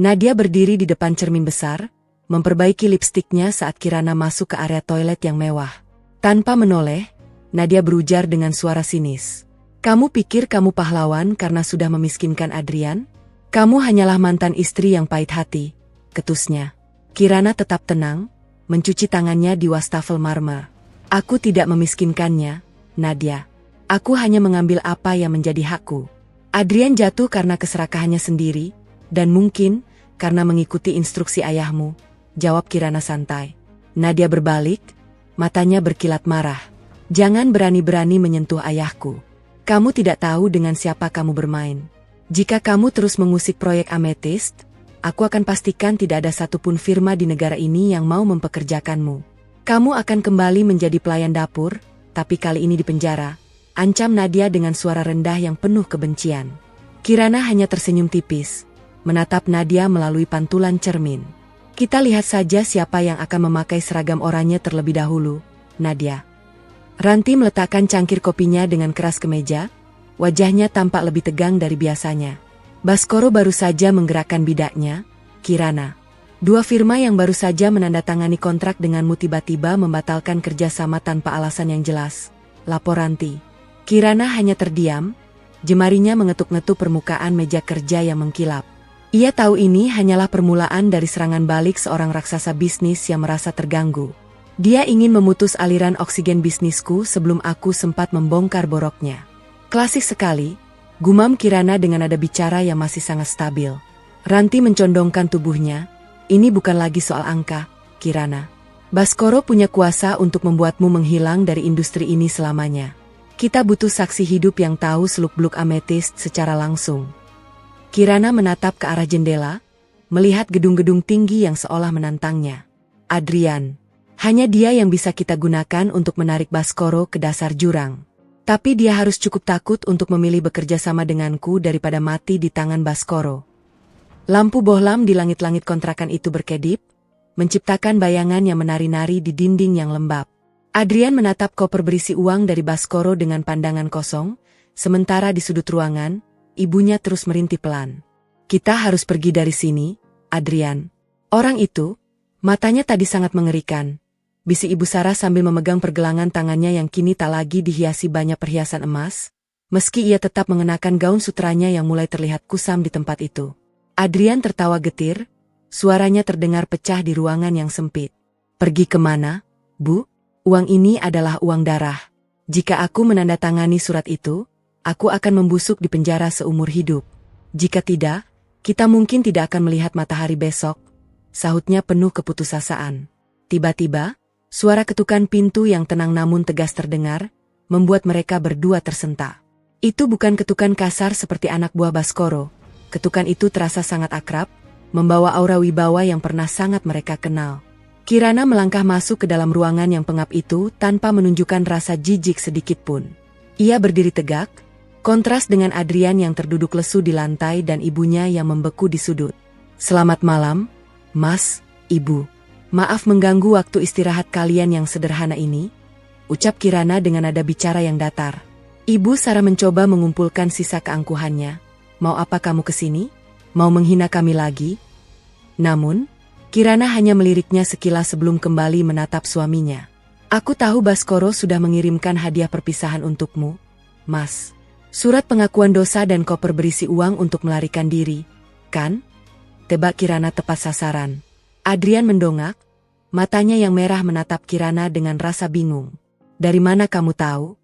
Nadia berdiri di depan cermin besar, memperbaiki lipstiknya saat Kirana masuk ke area toilet yang mewah. Tanpa menoleh, Nadia berujar dengan suara sinis. "Kamu pikir kamu pahlawan karena sudah memiskinkan Adrian? Kamu hanyalah mantan istri yang pahit hati," ketusnya. Kirana tetap tenang, mencuci tangannya di wastafel marmer. "Aku tidak memiskinkannya, Nadia. Aku hanya mengambil apa yang menjadi hakku. Adrian jatuh karena keserakahannya sendiri, dan mungkin karena mengikuti instruksi ayahmu," jawab Kirana santai. Nadia berbalik, matanya berkilat marah. "Jangan berani-berani menyentuh ayahku. Kamu tidak tahu dengan siapa kamu bermain. Jika kamu terus mengusik proyek Amethyst, aku akan pastikan tidak ada satupun firma di negara ini yang mau mempekerjakanmu. Kamu akan kembali menjadi pelayan dapur, tapi kali ini di penjara," ancam Nadia dengan suara rendah yang penuh kebencian. Kirana hanya tersenyum tipis, menatap Nadia melalui pantulan cermin. "Kita lihat saja siapa yang akan memakai seragam oranye terlebih dahulu, Nadia." Ranti meletakkan cangkir kopinya dengan keras ke meja, wajahnya tampak lebih tegang dari biasanya. Baskoro baru saja menggerakkan bidaknya, "Kirana. Dua firma yang baru saja menandatangani kontrak denganmu tiba-tiba membatalkan kerjasama tanpa alasan yang jelas," lapor Ranti. Kirana hanya terdiam, jemarinya mengetuk-ngetuk permukaan meja kerja yang mengkilap. Ia tahu ini hanyalah permulaan dari serangan balik seorang raksasa bisnis yang merasa terganggu. "Dia ingin memutus aliran oksigen bisnisku sebelum aku sempat membongkar boroknya." "Klasik sekali," gumam Kirana dengan nada bicara yang masih sangat stabil. Ranti mencondongkan tubuhnya. "Ini bukan lagi soal angka, Kirana. Baskoro punya kuasa untuk membuatmu menghilang dari industri ini selamanya. Kita butuh saksi hidup yang tahu seluk-beluk Amethyst secara langsung." Kirana menatap ke arah jendela, melihat gedung-gedung tinggi yang seolah menantangnya. "Adrian. Hanya dia yang bisa kita gunakan untuk menarik Baskoro ke dasar jurang. Tapi dia harus cukup takut untuk memilih bekerja sama denganku daripada mati di tangan Baskoro." Lampu bohlam di langit-langit kontrakan itu berkedip, menciptakan bayangan yang menari-nari di dinding yang lembab. Adrian menatap koper berisi uang dari Baskoro dengan pandangan kosong, sementara di sudut ruangan, ibunya terus merintih pelan. "Kita harus pergi dari sini, Adrian." Orang itu, matanya tadi sangat mengerikan, bisik Ibu Sarah sambil memegang pergelangan tangannya yang kini tak lagi dihiasi banyak perhiasan emas, meski ia tetap mengenakan gaun sutranya yang mulai terlihat kusam di tempat itu. Adrian tertawa getir, suaranya terdengar pecah di ruangan yang sempit. "Pergi kemana, Bu? Uang ini adalah uang darah. Jika aku menandatangani surat itu, aku akan membusuk di penjara seumur hidup. Jika tidak, kita mungkin tidak akan melihat matahari besok," sahutnya penuh keputusasaan. Tiba-tiba, Suara ketukan pintu yang tenang namun tegas terdengar, membuat mereka berdua tersentak. Itu bukan ketukan kasar seperti anak buah Baskoro. Ketukan itu terasa sangat akrab, membawa aura wibawa yang pernah sangat mereka kenal. Kirana melangkah masuk ke dalam ruangan yang pengap itu tanpa menunjukkan rasa jijik sedikit pun. Ia berdiri tegak, kontras dengan Adrian yang terduduk lesu di lantai dan ibunya yang membeku di sudut. "Selamat malam, Mas, Ibu. Maaf mengganggu waktu istirahat kalian yang sederhana ini," ucap Kirana dengan nada bicara yang datar. Ibu Sarah mencoba mengumpulkan sisa keangkuhannya. "Mau apa kamu kesini? Mau menghina kami lagi?" Namun, Kirana hanya meliriknya sekilas sebelum kembali menatap suaminya. "Aku tahu Baskoro sudah mengirimkan hadiah perpisahan untukmu, Mas. Surat pengakuan dosa dan koper berisi uang untuk melarikan diri, kan?" Tebak Kirana tepat sasaran. Adrian mendongak, matanya yang merah menatap Kirana dengan rasa bingung. "Dari mana kamu tahu?"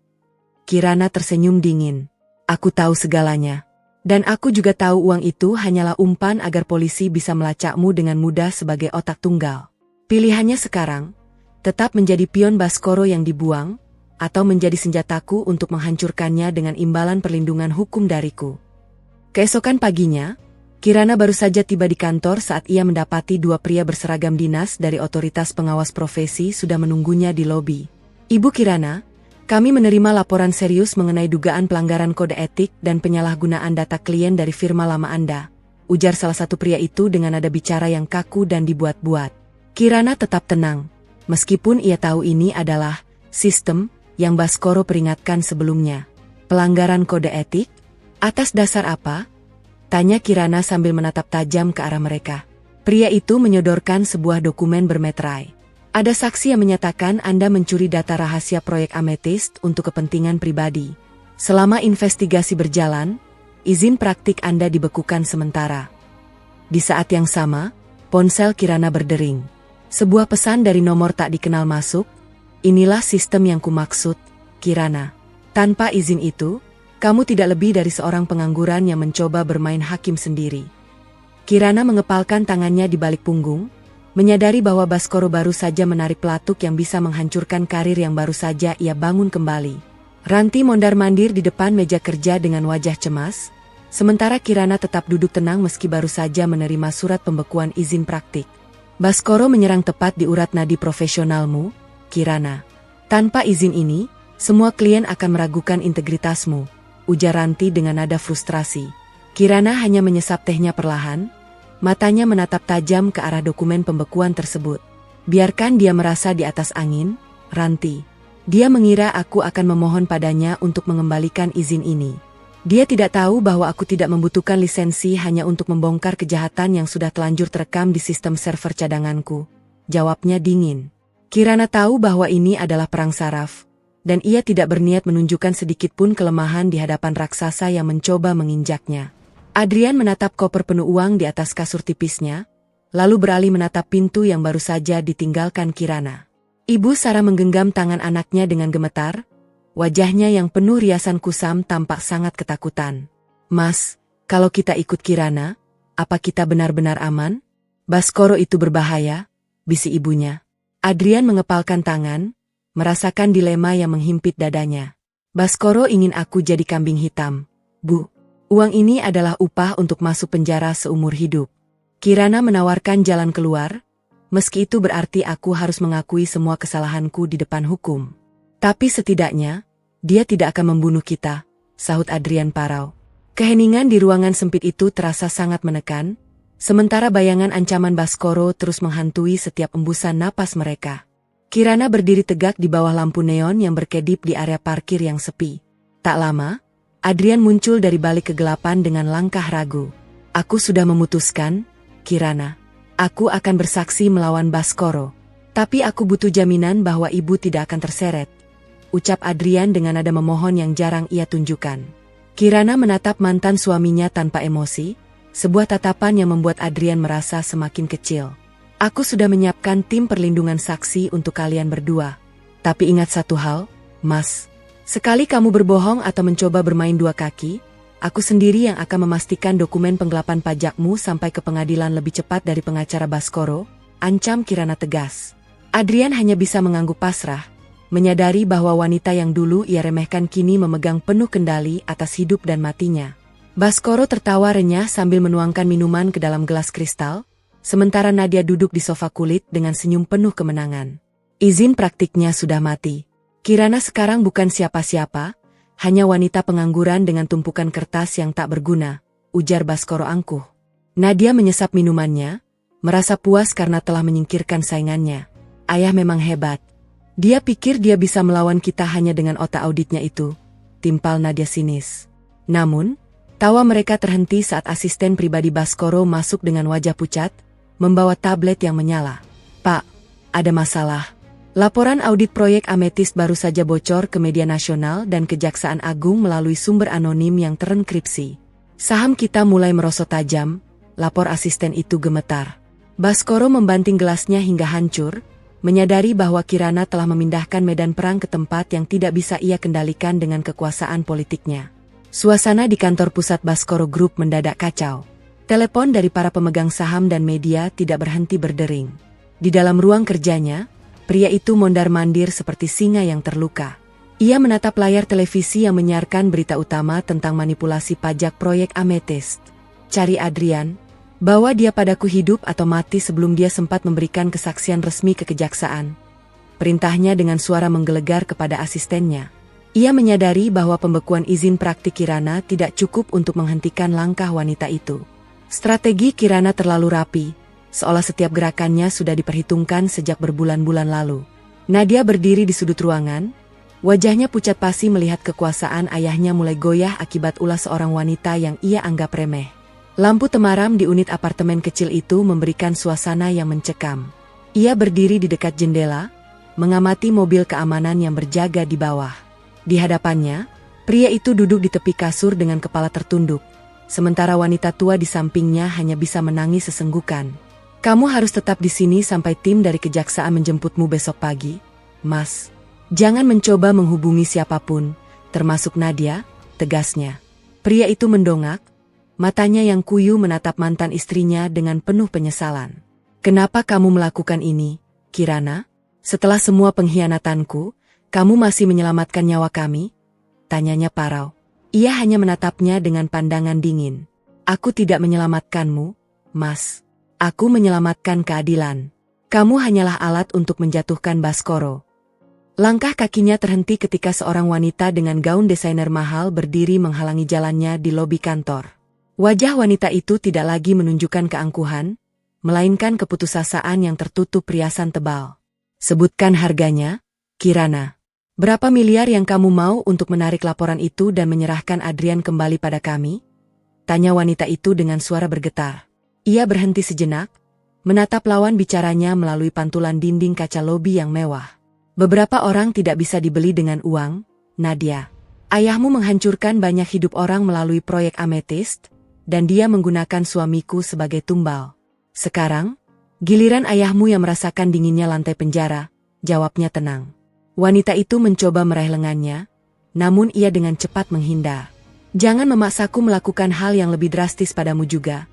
Kirana tersenyum dingin. "Aku tahu segalanya. Dan aku juga tahu uang itu hanyalah umpan agar polisi bisa melacakmu dengan mudah sebagai otak tunggal. Pilihannya sekarang, tetap menjadi pion Baskoro yang dibuang, atau menjadi senjataku untuk menghancurkannya dengan imbalan perlindungan hukum dariku." Keesokan paginya, Kirana baru saja tiba di kantor saat ia mendapati dua pria berseragam dinas dari otoritas pengawas profesi sudah menunggunya di lobi. "Ibu Kirana, kami menerima laporan serius mengenai dugaan pelanggaran kode etik dan penyalahgunaan data klien dari firma lama Anda," ujar salah satu pria itu dengan nada bicara yang kaku dan dibuat-buat. Kirana tetap tenang, meskipun ia tahu ini adalah sistem yang Baskoro peringatkan sebelumnya. "Pelanggaran kode etik? Atas dasar apa?" tanya Kirana sambil menatap tajam ke arah mereka. Pria itu menyodorkan sebuah dokumen bermeterai. "Ada saksi yang menyatakan Anda mencuri data rahasia proyek Amethyst untuk kepentingan pribadi. Selama investigasi berjalan, izin praktik Anda dibekukan sementara." Di saat yang sama, ponsel Kirana berdering. Sebuah pesan dari nomor tak dikenal masuk. "Inilah sistem yang kumaksud, Kirana. Tanpa izin itu, kamu tidak lebih dari seorang pengangguran yang mencoba bermain hakim sendiri." Kirana mengepalkan tangannya di balik punggung, menyadari bahwa Baskoro baru saja menarik pelatuk yang bisa menghancurkan karir yang baru saja ia bangun kembali. Ranti mondar-mandir di depan meja kerja dengan wajah cemas, sementara Kirana tetap duduk tenang meski baru saja menerima surat pembekuan izin praktik. "Baskoro menyerang tepat di urat nadi profesionalmu, Kirana. Tanpa izin ini, semua klien akan meragukan integritasmu," ujar Ranti dengan nada frustrasi. Kirana hanya menyesap tehnya perlahan, matanya menatap tajam ke arah dokumen pembekuan tersebut. "Biarkan dia merasa di atas angin, Ranti. Dia mengira aku akan memohon padanya untuk mengembalikan izin ini. Dia tidak tahu bahwa aku tidak membutuhkan lisensi hanya untuk membongkar kejahatan yang sudah telanjur terekam di sistem server cadanganku," jawabnya dingin. Kirana tahu bahwa ini adalah perang saraf, dan ia tidak berniat menunjukkan sedikit pun kelemahan di hadapan raksasa yang mencoba menginjaknya. Adrian menatap koper penuh uang di atas kasur tipisnya, lalu beralih menatap pintu yang baru saja ditinggalkan Kirana. Ibu Sarah menggenggam tangan anaknya dengan gemetar, wajahnya yang penuh riasan kusam tampak sangat ketakutan. "Mas, kalau kita ikut Kirana, apa kita benar-benar aman? Baskoro itu berbahaya," bisik ibunya. Adrian mengepalkan tangan, merasakan dilema yang menghimpit dadanya. "Baskoro ingin aku jadi kambing hitam, Bu. Uang ini adalah upah untuk masuk penjara seumur hidup." Kirana menawarkan jalan keluar, meski itu berarti aku harus mengakui semua kesalahanku di depan hukum. "Tapi setidaknya, dia tidak akan membunuh kita," sahut Adrian parau. Keheningan di ruangan sempit itu terasa sangat menekan, sementara bayangan ancaman Baskoro terus menghantui setiap embusan napas mereka. Kirana berdiri tegak di bawah lampu neon yang berkedip di area parkir yang sepi. Tak lama, Adrian muncul dari balik kegelapan dengan langkah ragu. "Aku sudah memutuskan, Kirana. Aku akan bersaksi melawan Baskoro. Tapi aku butuh jaminan bahwa ibu tidak akan terseret," ucap Adrian dengan nada memohon yang jarang ia tunjukkan. Kirana menatap mantan suaminya tanpa emosi, sebuah tatapan yang membuat Adrian merasa semakin kecil. "Aku sudah menyiapkan tim perlindungan saksi untuk kalian berdua. Tapi ingat satu hal, Mas. Sekali kamu berbohong atau mencoba bermain dua kaki, aku sendiri yang akan memastikan dokumen penggelapan pajakmu sampai ke pengadilan lebih cepat dari pengacara Baskoro," ancam Kirana tegas. Adrian hanya bisa mengangguk pasrah, menyadari bahwa wanita yang dulu ia remehkan kini memegang penuh kendali atas hidup dan matinya. Baskoro tertawa renyah sambil menuangkan minuman ke dalam gelas kristal, sementara Nadia duduk di sofa kulit dengan senyum penuh kemenangan. Izin praktiknya sudah mati. Kirana sekarang bukan siapa-siapa, hanya wanita pengangguran dengan tumpukan kertas yang tak berguna, ujar Baskoro angkuh. Nadia menyesap minumannya, merasa puas karena telah menyingkirkan saingannya. Ayah memang hebat. Dia pikir dia bisa melawan kita hanya dengan otak auditnya itu, timpal Nadia sinis. Namun, tawa mereka terhenti saat asisten pribadi Baskoro masuk dengan wajah pucat, membawa tablet yang menyala. Pak, ada masalah. Laporan audit proyek ametist baru saja bocor ke media nasional dan Kejaksaan Agung melalui sumber anonim yang terenkripsi. Saham kita mulai merosot tajam, lapor asisten itu gemetar. Baskoro membanting gelasnya hingga hancur, menyadari bahwa Kirana telah memindahkan medan perang ke tempat yang tidak bisa ia kendalikan dengan kekuasaan politiknya. Suasana di kantor pusat Baskoro Group mendadak kacau. Telepon dari para pemegang saham dan media tidak berhenti berdering. Di dalam ruang kerjanya, pria itu mondar-mandir seperti singa yang terluka. Ia menatap layar televisi yang menyiarkan berita utama tentang manipulasi pajak proyek ametist. Cari Adrian. Bawa dia padaku hidup atau mati sebelum dia sempat memberikan kesaksian resmi ke kejaksaan. Perintahnya dengan suara menggelegar kepada asistennya. Ia menyadari bahwa pembekuan izin praktik Kirana tidak cukup untuk menghentikan langkah wanita itu. Strategi Kirana terlalu rapi, seolah setiap gerakannya sudah diperhitungkan sejak berbulan-bulan lalu. Nadia berdiri di sudut ruangan, wajahnya pucat pasi melihat kekuasaan ayahnya mulai goyah akibat ulah seorang wanita yang ia anggap remeh. Lampu temaram di unit apartemen kecil itu memberikan suasana yang mencekam. Ia berdiri di dekat jendela, mengamati mobil keamanan yang berjaga di bawah. Di hadapannya, pria itu duduk di tepi kasur dengan kepala tertunduk, sementara wanita tua di sampingnya hanya bisa menangis sesenggukan. Kamu harus tetap di sini sampai tim dari kejaksaan menjemputmu besok pagi, Mas. Jangan mencoba menghubungi siapapun, termasuk Nadia, tegasnya. Pria itu mendongak, matanya yang kuyu menatap mantan istrinya dengan penuh penyesalan. Kenapa kamu melakukan ini, Kirana? Setelah semua pengkhianatanku, kamu masih menyelamatkan nyawa kami? Tanyanya parau. Ia hanya menatapnya dengan pandangan dingin. Aku tidak menyelamatkanmu, Mas. Aku menyelamatkan keadilan. Kamu hanyalah alat untuk menjatuhkan Baskoro. Langkah kakinya terhenti ketika seorang wanita dengan gaun desainer mahal berdiri menghalangi jalannya di lobi kantor. Wajah wanita itu tidak lagi menunjukkan keangkuhan, melainkan keputusasaan yang tertutup riasan tebal. Sebutkan harganya, Kirana. Berapa miliar yang kamu mau untuk menarik laporan itu dan menyerahkan Adrian kembali pada kami? Tanya wanita itu dengan suara bergetar. Ia berhenti sejenak, menatap lawan bicaranya melalui pantulan dinding kaca lobi yang mewah. Beberapa orang tidak bisa dibeli dengan uang, Nadia. Ayahmu menghancurkan banyak hidup orang melalui proyek ametist, dan dia menggunakan suamiku sebagai tumbal. Sekarang, giliran ayahmu yang merasakan dinginnya lantai penjara, jawabnya tenang. Wanita itu mencoba meraih lengannya, namun ia dengan cepat menghindar. Jangan memaksaku melakukan hal yang lebih drastis padamu juga.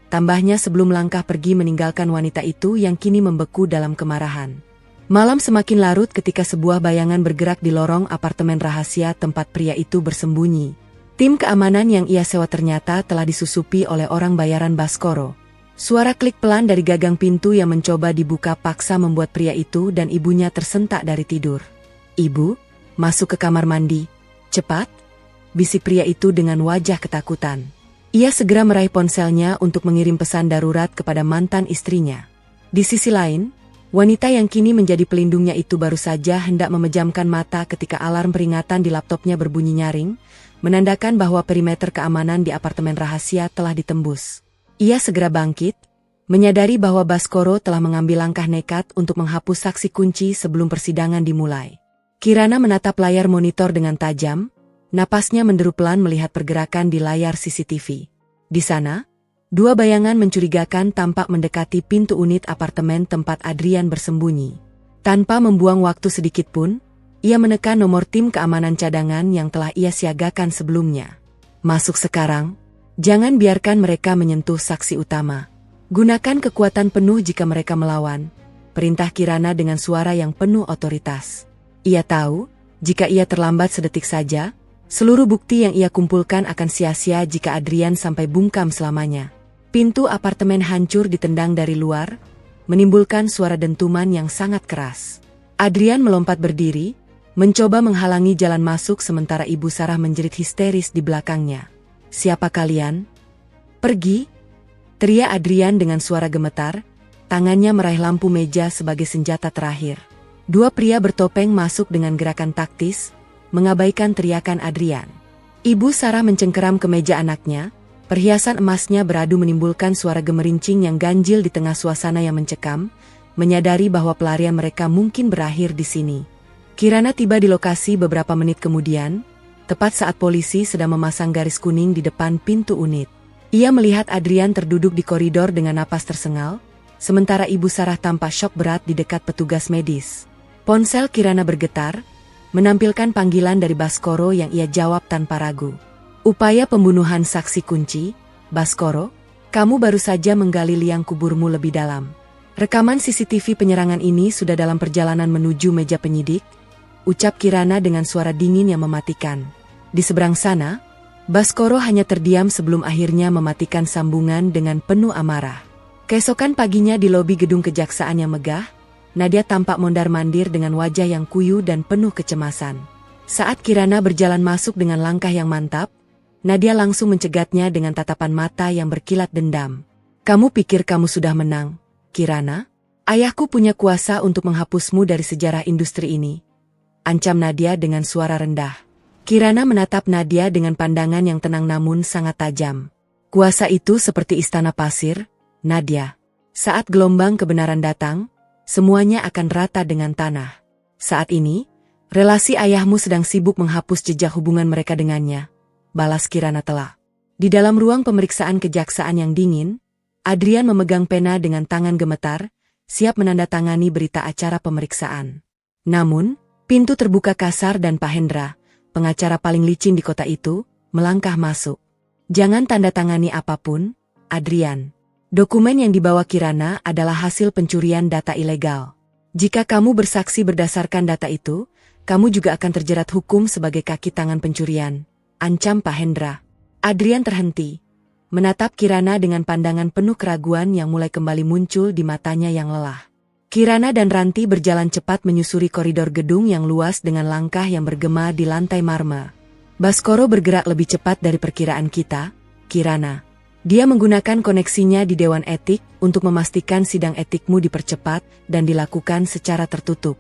Tambahnya sebelum langkah pergi meninggalkan wanita itu yang kini membeku dalam kemarahan. Malam semakin larut ketika sebuah bayangan bergerak di lorong apartemen rahasia tempat pria itu bersembunyi. Tim keamanan yang ia sewa ternyata telah disusupi oleh orang bayaran Baskoro. Suara klik pelan dari gagang pintu yang mencoba dibuka paksa membuat pria itu dan ibunya tersentak dari tidur. Ibu, masuk ke kamar mandi. Cepat, bisik pria itu dengan wajah ketakutan. Ia segera meraih ponselnya untuk mengirim pesan darurat kepada mantan istrinya. Di sisi lain, wanita yang kini menjadi pelindungnya itu baru saja hendak memejamkan mata ketika alarm peringatan di laptopnya berbunyi nyaring, menandakan bahwa perimeter keamanan di apartemen rahasia telah ditembus. Ia segera bangkit, menyadari bahwa Baskoro telah mengambil langkah nekat untuk menghapus saksi kunci sebelum persidangan dimulai. Kirana menatap layar monitor dengan tajam, napasnya menderu pelan melihat pergerakan di layar CCTV. Di sana, dua bayangan mencurigakan tampak mendekati pintu unit apartemen tempat Adrian bersembunyi. Tanpa membuang waktu sedikit pun, ia menekan nomor tim keamanan cadangan yang telah ia siagakan sebelumnya. Masuk sekarang, jangan biarkan mereka menyentuh saksi utama. Gunakan kekuatan penuh jika mereka melawan, perintah Kirana dengan suara yang penuh otoritas. Ia tahu, jika ia terlambat sedetik saja, seluruh bukti yang ia kumpulkan akan sia-sia jika Adrian sampai bungkam selamanya. Pintu apartemen hancur ditendang dari luar, menimbulkan suara dentuman yang sangat keras. Adrian melompat berdiri, mencoba menghalangi jalan masuk sementara Ibu Sarah menjerit histeris di belakangnya. "Siapa kalian? Pergi!" teriak Adrian dengan suara gemetar, tangannya meraih lampu meja sebagai senjata terakhir. Dua pria bertopeng masuk dengan gerakan taktis, mengabaikan teriakan Adrian. Ibu Sarah mencengkeram ke meja anaknya, perhiasan emasnya beradu menimbulkan suara gemerincing yang ganjil di tengah suasana yang mencekam, menyadari bahwa pelarian mereka mungkin berakhir di sini. Kirana tiba di lokasi beberapa menit kemudian, tepat saat polisi sedang memasang garis kuning di depan pintu unit. Ia melihat Adrian terduduk di koridor dengan napas tersengal, sementara Ibu Sarah tampak syok berat di dekat petugas medis. Ponsel Kirana bergetar, menampilkan panggilan dari Baskoro yang ia jawab tanpa ragu. "Upaya pembunuhan saksi kunci, Baskoro, kamu baru saja menggali liang kuburmu lebih dalam. Rekaman CCTV penyerangan ini sudah dalam perjalanan menuju meja penyidik," ucap Kirana dengan suara dingin yang mematikan. Di seberang sana, Baskoro hanya terdiam sebelum akhirnya mematikan sambungan dengan penuh amarah. Keesokan paginya di lobi gedung kejaksaan yang megah, Nadia tampak mondar-mandir dengan wajah yang kuyu dan penuh kecemasan. Saat Kirana berjalan masuk dengan langkah yang mantap, Nadia langsung mencegatnya dengan tatapan mata yang berkilat dendam. "Kamu pikir kamu sudah menang, Kirana? Ayahku punya kuasa untuk menghapusmu dari sejarah industri ini," ancam Nadia dengan suara rendah. Kirana menatap Nadia dengan pandangan yang tenang namun sangat tajam. "Kuasa itu seperti istana pasir, Nadia. Saat gelombang kebenaran datang, semuanya akan rata dengan tanah. Saat ini, relasi ayahmu sedang sibuk menghapus jejak hubungan mereka dengannya," balas Kirana telak. Di dalam ruang pemeriksaan kejaksaan yang dingin, Adrian memegang pena dengan tangan gemetar, siap menandatangani berita acara pemeriksaan. Namun, pintu terbuka kasar dan Pak Hendra, pengacara paling licin di kota itu, melangkah masuk. "Jangan tanda tangani apapun, Adrian. Dokumen yang dibawa Kirana adalah hasil pencurian data ilegal. Jika kamu bersaksi berdasarkan data itu, kamu juga akan terjerat hukum sebagai kaki tangan pencurian," ancam Pak Hendra. Adrian terhenti, menatap Kirana dengan pandangan penuh keraguan yang mulai kembali muncul di matanya yang lelah. Kirana dan Ranti berjalan cepat menyusuri koridor gedung yang luas dengan langkah yang bergema di lantai marmer. "Baskoro bergerak lebih cepat dari perkiraan kita, Kirana. Dia menggunakan koneksinya di Dewan Etik untuk memastikan sidang etikmu dipercepat dan dilakukan secara tertutup.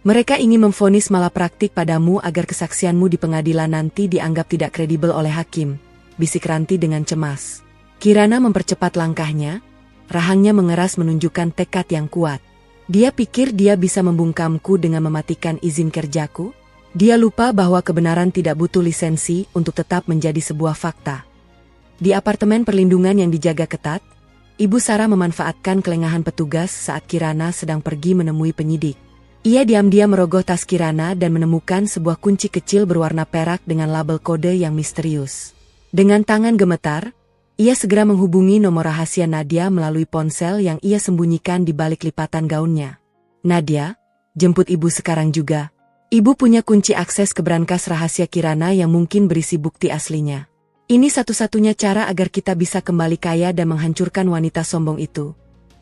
Mereka ingin memvonis malapraktik padamu agar kesaksianmu di pengadilan nanti dianggap tidak kredibel oleh hakim," bisik Ranti dengan cemas. Kirana mempercepat langkahnya, rahangnya mengeras menunjukkan tekad yang kuat. Dia pikir dia bisa membungkamku dengan mematikan izin kerjaku? Dia lupa bahwa kebenaran tidak butuh lisensi untuk tetap menjadi sebuah fakta. Di apartemen perlindungan yang dijaga ketat, Ibu Sarah memanfaatkan kelengahan petugas saat Kirana sedang pergi menemui penyidik. Ia diam-diam merogoh tas Kirana dan menemukan sebuah kunci kecil berwarna perak dengan label kode yang misterius. Dengan tangan gemetar, ia segera menghubungi nomor rahasia Nadia melalui ponsel yang ia sembunyikan di balik lipatan gaunnya. "Nadia, jemput ibu sekarang juga. Ibu punya kunci akses ke brankas rahasia Kirana yang mungkin berisi bukti aslinya. Ini satu-satunya cara agar kita bisa kembali kaya dan menghancurkan wanita sombong itu,"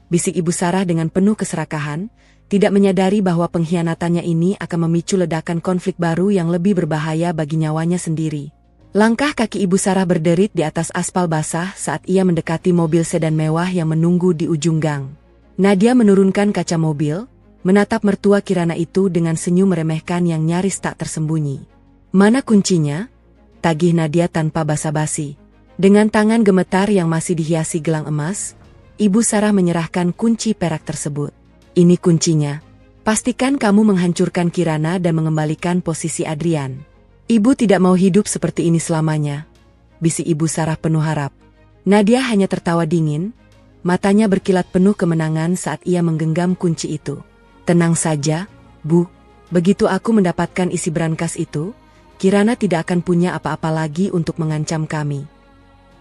bisik Ibu Sarah dengan penuh keserakahan, tidak menyadari bahwa pengkhianatannya ini akan memicu ledakan konflik baru yang lebih berbahaya bagi nyawanya sendiri. Langkah kaki Ibu Sarah berderit di atas aspal basah saat ia mendekati mobil sedan mewah yang menunggu di ujung gang. Nadia menurunkan kaca mobil, menatap mertua Kirana itu dengan senyum meremehkan yang nyaris tak tersembunyi. "Mana kuncinya?" tagih Nadia tanpa basa-basi. Dengan tangan gemetar yang masih dihiasi gelang emas, Ibu Sarah menyerahkan kunci perak tersebut. "Ini kuncinya. Pastikan kamu menghancurkan Kirana dan mengembalikan posisi Adrian. Ibu tidak mau hidup seperti ini selamanya," bisik Ibu Sarah penuh harap. Nadia hanya tertawa dingin, matanya berkilat penuh kemenangan saat ia menggenggam kunci itu. "Tenang saja, Bu. Begitu aku mendapatkan isi brankas itu, Kirana tidak akan punya apa-apa lagi untuk mengancam kami."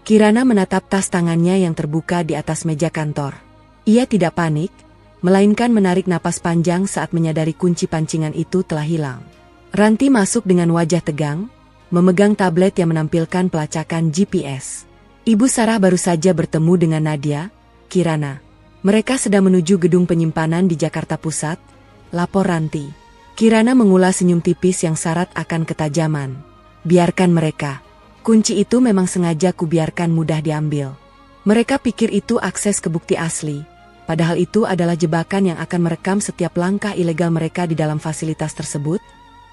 Kirana menatap tas tangannya yang terbuka di atas meja kantor. Ia tidak panik, melainkan menarik napas panjang saat menyadari kunci pancingan itu telah hilang. Ranti masuk dengan wajah tegang, memegang tablet yang menampilkan pelacakan GPS. Ibu Sarah baru saja bertemu dengan Nadia, Kirana. Mereka sedang menuju gedung penyimpanan di Jakarta Pusat, lapor Ranti. Kirana mengulas senyum tipis yang syarat akan ketajaman. Biarkan mereka. Kunci itu memang sengaja kubiarkan mudah diambil. Mereka pikir itu akses ke bukti asli. Padahal itu adalah jebakan yang akan merekam setiap langkah ilegal mereka di dalam fasilitas tersebut,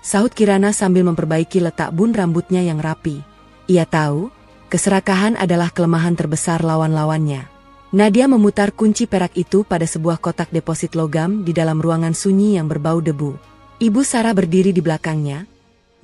sahut Kirana sambil memperbaiki letak bun rambutnya yang rapi. Ia tahu, keserakahan adalah kelemahan terbesar lawan-lawannya. Nadia memutar kunci perak itu pada sebuah kotak deposit logam di dalam ruangan sunyi yang berbau debu. Ibu Sarah berdiri di belakangnya,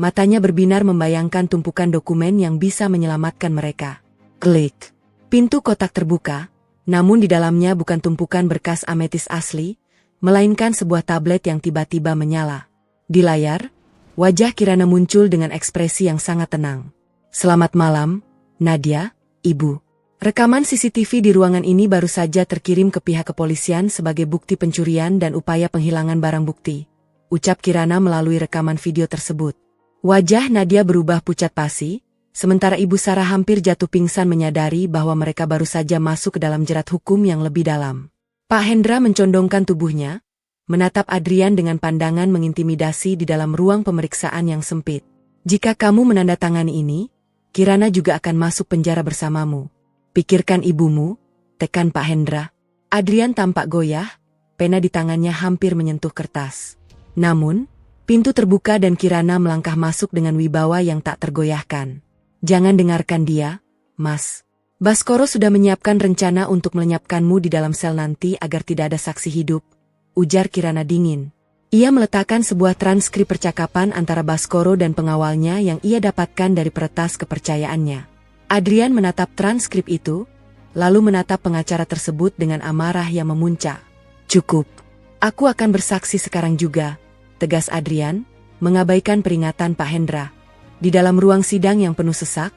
matanya berbinar membayangkan tumpukan dokumen yang bisa menyelamatkan mereka. Klik. Pintu kotak terbuka. Namun di dalamnya bukan tumpukan berkas ametis asli, melainkan sebuah tablet yang tiba-tiba menyala. Di layar, wajah Kirana muncul dengan ekspresi yang sangat tenang. Selamat malam, Nadia, Ibu. Rekaman CCTV di ruangan ini baru saja terkirim ke pihak kepolisian sebagai bukti pencurian dan upaya penghilangan barang bukti, ucap Kirana melalui rekaman video tersebut. Wajah Nadia berubah pucat pasi, sementara Ibu Sarah hampir jatuh pingsan menyadari bahwa mereka baru saja masuk ke dalam jerat hukum yang lebih dalam. Pak Hendra mencondongkan tubuhnya, menatap Adrian dengan pandangan mengintimidasi di dalam ruang pemeriksaan yang sempit. Jika kamu menandatangani ini, Kirana juga akan masuk penjara bersamamu. Pikirkan ibumu, tekan Pak Hendra. Adrian tampak goyah, pena di tangannya hampir menyentuh kertas. Namun, pintu terbuka dan Kirana melangkah masuk dengan wibawa yang tak tergoyahkan. Jangan dengarkan dia, Mas. Baskoro sudah menyiapkan rencana untuk melenyapkanmu di dalam sel nanti agar tidak ada saksi hidup, ujar Kirana dingin. Ia meletakkan sebuah transkrip percakapan antara Baskoro dan pengawalnya yang ia dapatkan dari peretas kepercayaannya. Adrian menatap transkrip itu, lalu menatap pengacara tersebut dengan amarah yang memuncak. Cukup. Aku akan bersaksi sekarang juga, tegas Adrian, mengabaikan peringatan Pak Hendra. Di dalam ruang sidang yang penuh sesak,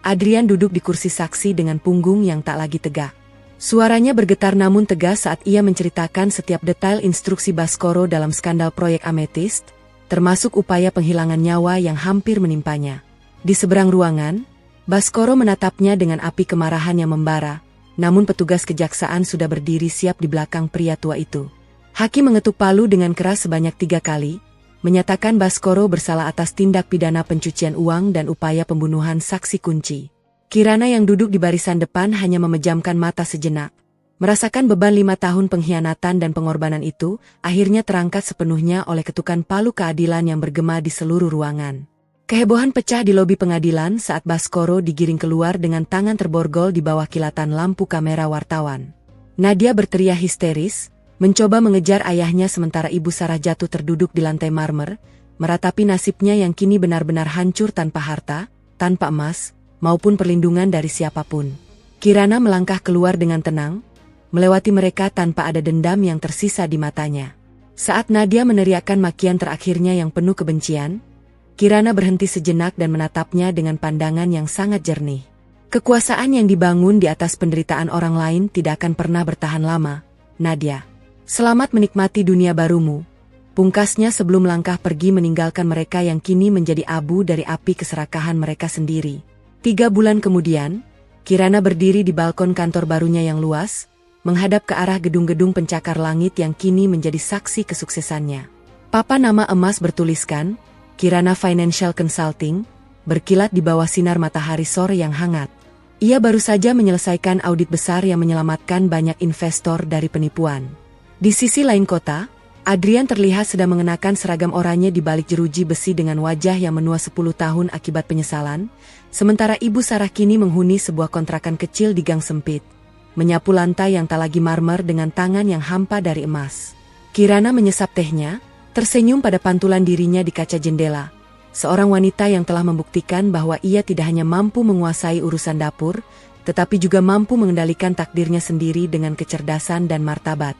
Adrian duduk di kursi saksi dengan punggung yang tak lagi tegak. Suaranya bergetar namun tegas saat ia menceritakan setiap detail instruksi Baskoro dalam skandal proyek Amethyst, termasuk upaya penghilangan nyawa yang hampir menimpanya. Di seberang ruangan, Baskoro menatapnya dengan api kemarahan yang membara, namun petugas kejaksaan sudah berdiri siap di belakang pria tua itu. Hakim mengetuk palu dengan keras sebanyak 3 kali, menyatakan Baskoro bersalah atas tindak pidana pencucian uang dan upaya pembunuhan saksi kunci. Kirana yang duduk di barisan depan hanya memejamkan mata sejenak. Merasakan beban 5 tahun pengkhianatan dan pengorbanan itu, akhirnya terangkat sepenuhnya oleh ketukan palu keadilan yang bergema di seluruh ruangan. Kehebohan pecah di lobi pengadilan saat Baskoro digiring keluar dengan tangan terborgol di bawah kilatan lampu kamera wartawan. Nadia berteriak histeris, mencoba mengejar ayahnya sementara Ibu Sarah jatuh terduduk di lantai marmer, meratapi nasibnya yang kini benar-benar hancur tanpa harta, tanpa emas, maupun perlindungan dari siapapun. Kirana melangkah keluar dengan tenang, melewati mereka tanpa ada dendam yang tersisa di matanya. Saat Nadia meneriakkan makian terakhirnya yang penuh kebencian, Kirana berhenti sejenak dan menatapnya dengan pandangan yang sangat jernih. Kekuasaan yang dibangun di atas penderitaan orang lain tidak akan pernah bertahan lama, Nadia. Selamat menikmati dunia barumu. Pungkasnya sebelum langkah pergi meninggalkan mereka yang kini menjadi abu dari api keserakahan mereka sendiri. 3 bulan kemudian, Kirana berdiri di balkon kantor barunya yang luas, menghadap ke arah gedung-gedung pencakar langit yang kini menjadi saksi kesuksesannya. Papan nama emas bertuliskan, Kirana Financial Consulting, berkilat di bawah sinar matahari sore yang hangat. Ia baru saja menyelesaikan audit besar yang menyelamatkan banyak investor dari penipuan. Di sisi lain kota, Adrian terlihat sedang mengenakan seragam oranye di balik jeruji besi dengan wajah yang menua 10 tahun akibat penyesalan, sementara Ibu Sarah kini menghuni sebuah kontrakan kecil di gang sempit, menyapu lantai yang tak lagi marmer dengan tangan yang hampa dari emas. Kirana menyesap tehnya, tersenyum pada pantulan dirinya di kaca jendela. Seorang wanita yang telah membuktikan bahwa ia tidak hanya mampu menguasai urusan dapur, tetapi juga mampu mengendalikan takdirnya sendiri dengan kecerdasan dan martabat.